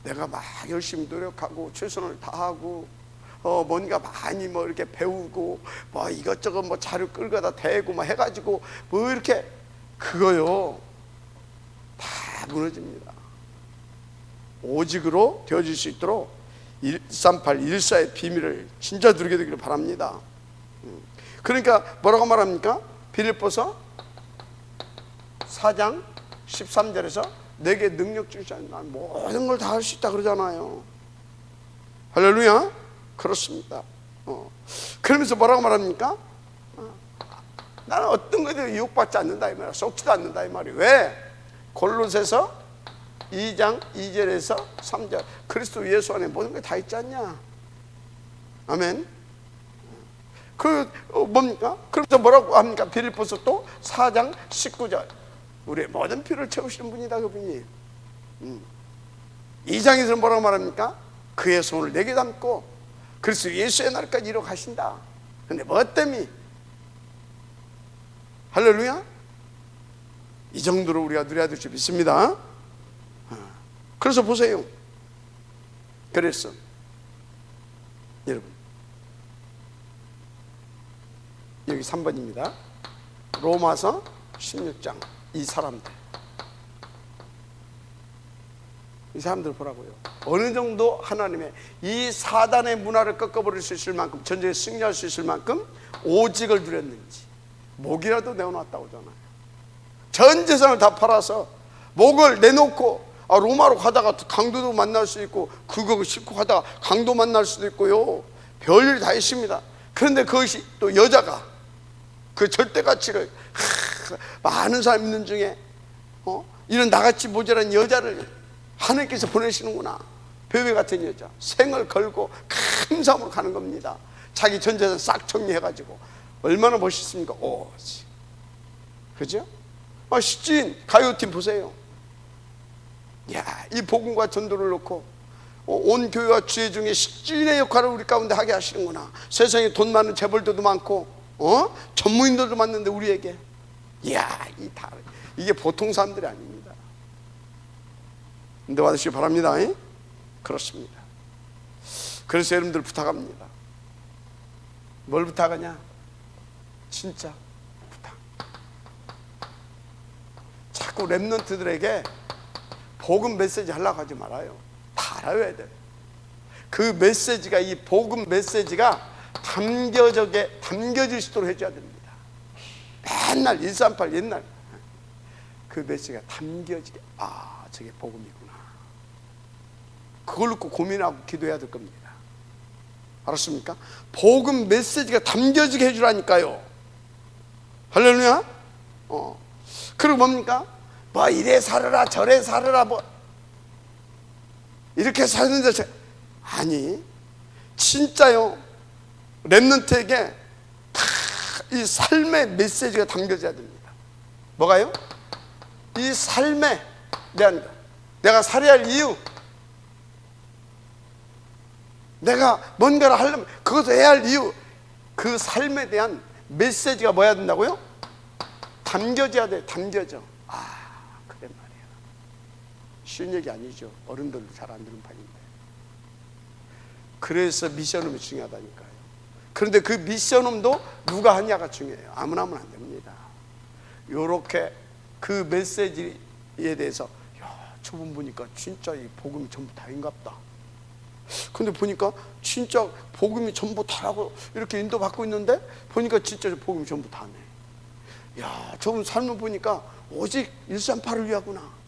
A: 내가 막 열심히 노력하고 최선을 다하고 뭔가 많이 뭐 이렇게 배우고 뭐 이것저것 뭐 자료 끌고다 대고 막 해가지고 뭐 이렇게 그거요 다 무너집니다. 오직으로 되어질 수 있도록 138, 114의 비밀을 진짜 누리게 되기를 바랍니다. 그러니까 뭐라고 말합니까? 빌립보서 4장 13절에서 내게 능력 주시는 난 모든 걸 다 할 수 있다 그러잖아요. 할렐루야. 그렇습니다. 그러면서 뭐라고 말합니까? 나는 어떤 것에도 유혹받지 않는다 이 말이야. 속지도 않는다 이 말이야. 왜? 골로새서 2장 2절에서 3절 그리스도 예수 안에 모든 게 다 있지 않냐. 아멘. 그 뭡니까? 그러면서 뭐라고 합니까? 빌립보서 또 4장 19절 우리의 모든 필요를 채우시는 분이다 그분이. 2장에서는 뭐라고 말합니까? 그의 손을 내게 담고 그리스도 예수의 날까지 이루어 가신다. 근데 뭐 때문에? 할렐루야. 이 정도로 우리가 누려야 될 줄 믿습니다. 그래서 보세요. 그래서 여러분 여기 3번입니다. 로마서 16장 이 사람들 보라고요. 어느 정도 하나님의 이 사단의 문화를 꺾어버릴 수 있을 만큼 전쟁에 승리할 수 있을 만큼 오직을 누렸는지. 목이라도 내어놨다고 하잖아요. 전 재산을 다 팔아서 목을 내놓고 로마로 가다가 강도도 만날 수 있고 그거 싣고 가다가 강도 만날 수도 있고요. 별일 다 있습니다. 그런데 그것이 또 여자가 그 절대 가치를 많은 사람 있는 중에 이런 나같이 모자란 여자를 하나님께서 보내시는구나. 베베 같은 여자, 생을 걸고 큰 삶으로 가는 겁니다. 자기 전 재산 싹 정리해가지고. 얼마나 멋있습니까? 그죠? 시진 가요팀 보세요. 야, 이 복음과 전도를 놓고 온 교회와 주의 중에 식진의 역할을 우리 가운데 하게 하시는구나. 세상에 돈 많은 재벌들도 많고 전무인들도 많는데 우리에게, 이야, 이게 보통 사람들이 아닙니다. 인도 받으시기 바랍니다. 그렇습니다. 그래서 여러분들 부탁합니다. 뭘 부탁하냐? 진짜 부탁. 자꾸 렘넌트들에게 복음 메시지 하려고 하지 말아요. 다 알아야 돼요. 그 메시지가, 이 복음 메시지가 담겨질 수 있도록 해줘야 됩니다. 맨날 138 옛날 그 메시지가 담겨지게, 저게 복음이구나. 그걸 놓고 고민하고 기도해야 될 겁니다. 알았습니까? 복음 메시지가 담겨지게 해주라니까요. 할렐루야. 그리고 뭡니까? 이래 살아라 저래 살아라 이렇게 사는데, 아니 진짜요, 렘넌트에게 다 이 삶의 메시지가 담겨져야 됩니다. 뭐가요? 이 삶에 대한, 내가 살아야 할 이유, 내가 뭔가를 하려면 그것을 해야 할 이유, 그 삶에 대한 메시지가 뭐야 된다고요? 담겨져야 돼. 담겨져. 그래 말이야. 쉬운 얘기 아니죠. 어른들도 잘 안 듣는 판인데. 그래서 미션음이 중요하다니까요. 그런데 그 미션음도 누가 하냐가 중요해요. 아무나 하면 안 됩니다. 요렇게 그 메시지에 대해서, 저분 보니까 진짜 이 복음이 전부 다인갑다. 근데 보니까 진짜 복음이 전부 다라고 이렇게 인도받고 있는데, 보니까 진짜 복음이 전부 다네. 저분 삶을 보니까 오직 138을 위하구나.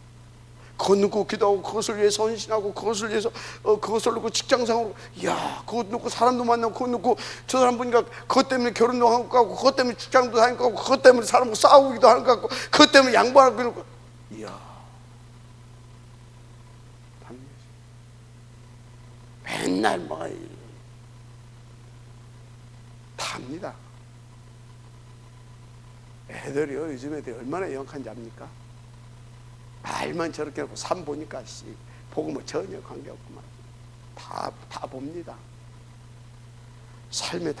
A: 그것 놓고 기도하고, 그것을 위해서 헌신하고, 그것을 위해서 그것을 놓고 직장상으로, 그것 놓고 사람도 만나고, 그것 놓고 저 사람 보니까 그것 때문에 결혼도 하는 것 같고, 그것 때문에 직장도 다니는 것 같고, 그것 때문에 사람하고 싸우기도 하는 것 같고, 그것 때문에 양보하는 것 같고. 맨날 답니다. 애들이요, 요즘 애들이 얼마나 영악한지 압니까? 말만 저렇게 하고 삶 보니까 복음은 전혀 관계없구만. 다 봅니다. 삶의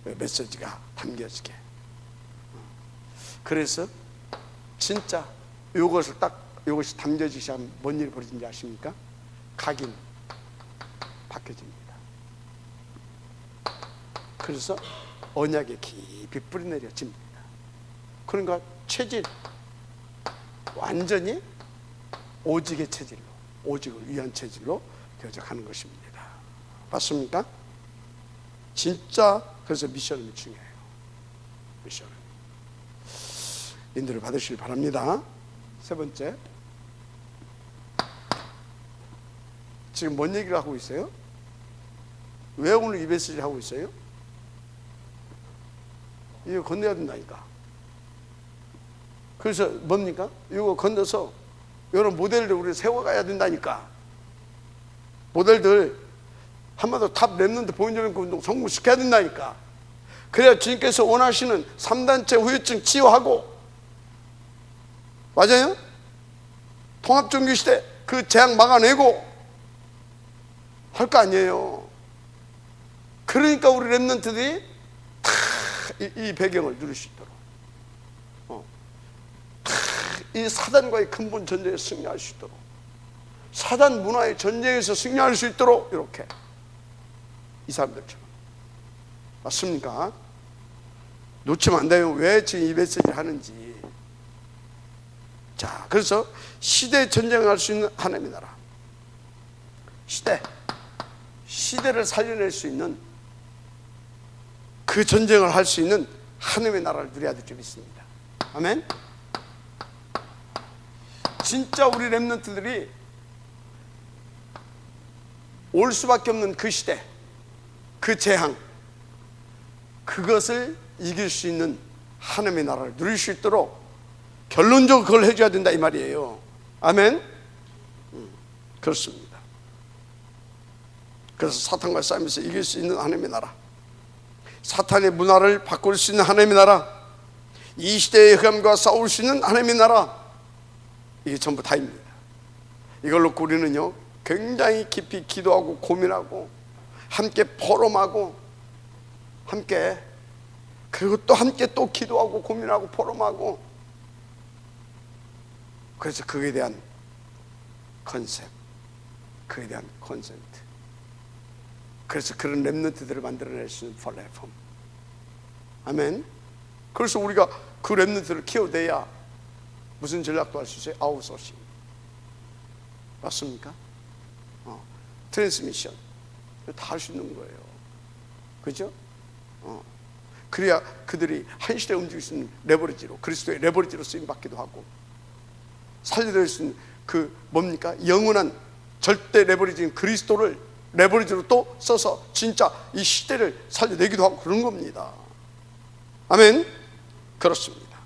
A: 메시지가 담겨지게. 그래서 진짜 이것이 담겨지기 시작하면 뭔 일이 벌어진지 아십니까? 각인 바뀌어집니다. 그래서 언약에 깊이 뿌리내려집니다. 그러니까 체질, 완전히 오직의 체질로, 오직을 위한 체질로 되어져 가는 것입니다. 맞습니까? 진짜 그래서 미션이 중요해요. 미션 인도를 받으시길 바랍니다. 세 번째, 지금 뭔 얘기를 하고 있어요? 왜 오늘 이 메시지를 하고 있어요? 이거 건너야 된다니까. 그래서 뭡니까? 이거 건너서 이런 모델들 우리 세워가야 된다니까. 모델들 한마디로 탑 랩런트 보인적인 운동 성공시켜야 된다니까. 그래야 주님께서 원하시는 3단체 후유증 치유하고, 맞아요? 통합종교시대 그 재앙 막아내고 할 거 아니에요. 그러니까 우리 랩런트들이 다 이 배경을 누릴 수 있도록, 이 사단과의 근본 전쟁에 승리할 수 있도록, 사단 문화의 전쟁에서 승리할 수 있도록, 이렇게 이 사람들처럼. 맞습니까? 놓치면 안 돼요. 왜 지금 이 메시지를 하는지. 자, 그래서 시대 전쟁을 할 수 있는 하나님의 나라, 시대를 살려낼 수 있는, 그 전쟁을 할 수 있는 하나님의 나라를 누려야 될 점이 있습니다. 아멘. 진짜 우리 렘넌트들이 올 수밖에 없는 그 시대, 그 재앙, 그것을 이길 수 있는 하나님의 나라를 누릴 수 있도록 결론적으로 그걸 해줘야 된다 이 말이에요. 아멘. 그렇습니다. 그래서 사탄과 싸우면서 이길 수 있는 하나님의 나라, 사탄의 문화를 바꿀 수 있는 하나님의 나라, 이 시대의 흑암과 싸울 수 있는 하나님의 나라, 이게 전부 다입니다. 이걸 놓고 우리는요 굉장히 깊이 기도하고 고민하고 함께 포럼하고 함께, 그리고 또 함께 또 기도하고 고민하고 포럼하고, 그래서 그에 대한 컨셉, 그에 대한 콘센트, 그래서 그런 렘넌트들을 만들어낼 수 있는 플랫폼. 아멘. 그래서 우리가 그 렘넌트를 키워내야 무슨 전략도 할 수 있어요? 아웃소싱. 맞습니까? 트랜스미션 다 할 수 있는 거예요. 그죠? 그래야 그들이 한 시대에 움직일 수 있는 레버리지로, 그리스도의 레버리지로 쓰임받기도 하고, 살려낼 수 있는 그 뭡니까? 영원한 절대 레버리지인 그리스도를 레버리지로 또 써서 진짜 이 시대를 살려내기도 하고 그런 겁니다. 아멘. 그렇습니다.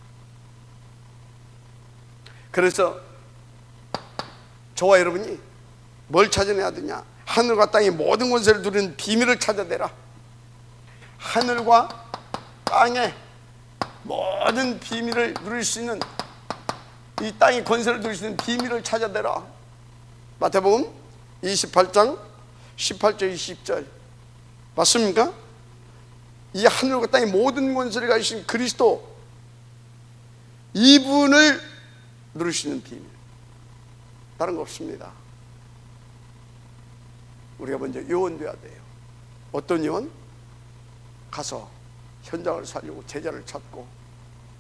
A: 그래서 저와 여러분이 뭘 찾아내야 되냐? 하늘과 땅의 모든 권세를 누리는 비밀을 찾아내라. 하늘과 땅의 모든 비밀을 누릴 수 있는, 이 땅의 권세를 누릴 수 있는 비밀을 찾아내라. 마태복음 28장 18절 20절 맞습니까? 이 하늘과 땅의 모든 권세를 가지신 그리스도, 이분을 누릴 수 있는 비밀, 다른 거 없습니다. 우리가 먼저 요원돼야 돼요. 어떤 요원? 가서 현장을 살리고 제자를 찾고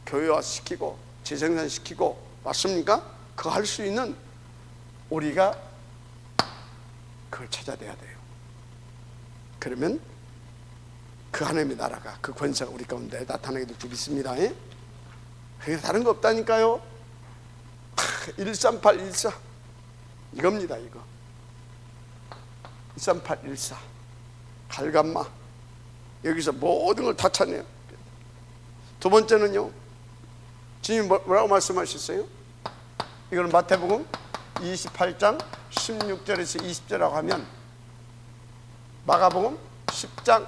A: 교회화시키고 재생산시키고, 맞습니까? 그거 할 수 있는 우리가 그걸 찾아내야 돼요. 그러면 그 하나님의 나라가, 그 권세가 우리 가운데 나타나게 될 줄 믿습니다. 그게 다른 거 없다니까요. 13814 이겁니다. 이거 13814 갈감마, 여기서 모든 걸 다 찾네요. 두 번째는요, 주님이 뭐라고 말씀하셨어요? 이거는 마태복음 28장 16절에서 20절이라고 하면, 마가복음 16장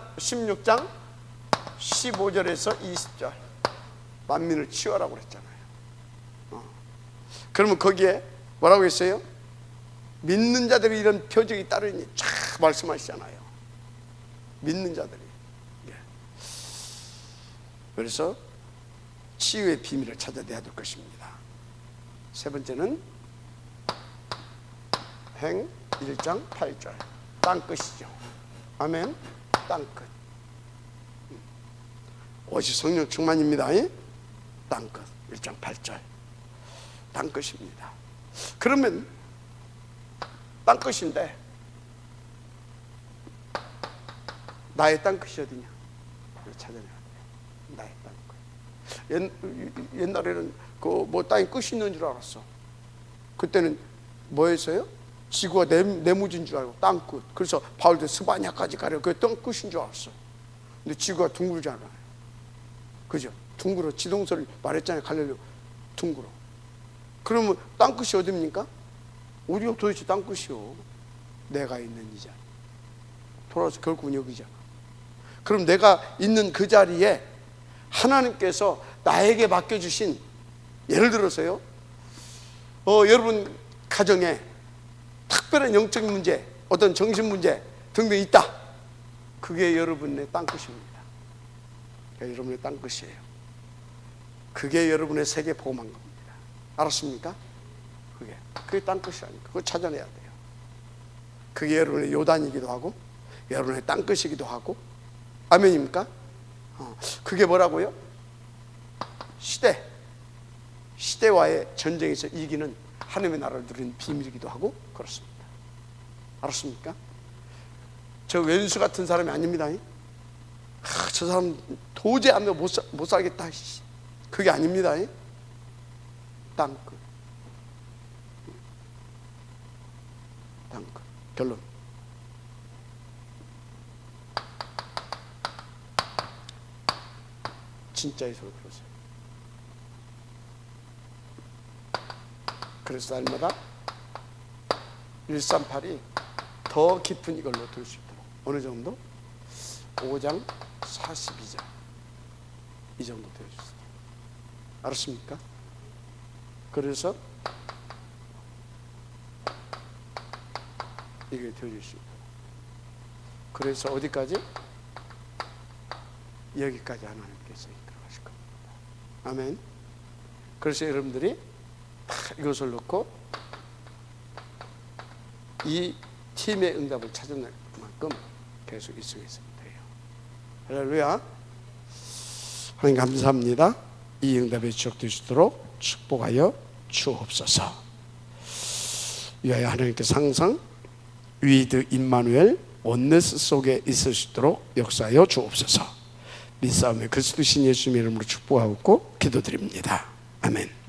A: 15절에서 20절 만민을 치유하라고 그랬잖아요. 그러면 거기에 뭐라고 했어요? 믿는 자들이 이런 표적이 따르니 쫙 말씀하시잖아요. 믿는 자들이. 그래서 치유의 비밀을 찾아내야 될 것입니다. 세 번째는 행 1장 8절 땅끝이죠. 아멘. 땅끝. 오직 성령 충만입니다. 땅끝 1장 8절 땅끝입니다. 그러면 땅끝인데 나의 땅끝이 어디냐? 찾아내야 돼. 나의 땅끝. 옛날에는 그 뭐 땅에 끝이 있는 줄 알았어. 그때는 뭐였어요? 지구가 네모진 줄 알고 땅끝. 그래서 바울도 스바냐까지 가려 그게 땅끝인 줄 알았어. 근데 지구가 둥글잖아요. 그죠? 둥글어. 지동설을 말했잖아요. 갈릴레오 둥글어. 그러면 땅끝이 어디입니까? 우리가 도대체 땅끝이요. 내가 있는 이 자리. 돌아서 결국은 여기잖아. 그럼 내가 있는 그 자리에 하나님께서 나에게 맡겨주신, 예를 들어서요, 여러분 가정에 특별한 영적인 문제, 어떤 정신 문제 등등 있다. 그게 여러분의 땅끝입니다. 그게 여러분의 땅끝이에요. 그게 여러분의 세계 보험한 겁니다. 알았습니까? 그게 땅끝이 아니까 그거 찾아내야 돼요. 그게 여러분의 요단이기도 하고 여러분의 땅끝이기도 하고. 아멘입니까? 그게 뭐라고요? 시대와의 전쟁에서 이기는 하나님의 나라를 누리는 비밀이기도 하고 그렇습니다. 알았습니까? 저 왼수 같은 사람이 아닙니다. 저 사람 도저히 안 되면 못 살겠다. 그게 아닙니다. 땅끝. 땅끝. 결론. 진짜의 소리 들었어요. 그래서 날마다 138이 더 깊은 이걸로 들 수 있도록 어느 정도? 5장 42장 이 정도 되어주세요. 알았습니까? 그래서 이게 되어질 수 있도록. 그래서 어디까지? 여기까지 하나님께서 들어가실 겁니다. 아멘. 그래서 여러분들이 이것을 놓고 이 팀의 응답을 찾은 만큼 계속 있어야 돼요. 할렐루야. 하나님 감사합니다. 이 응답에 지속되시도록 축복하여 주옵소서. 위하여 하나님께서 항상 위드 임마누엘 원네스 속에 있을 수 있도록 역사하여 주옵소서. 믿사오며 그리스도 신 예수님의 이름으로 축복하고 기도드립니다. 아멘.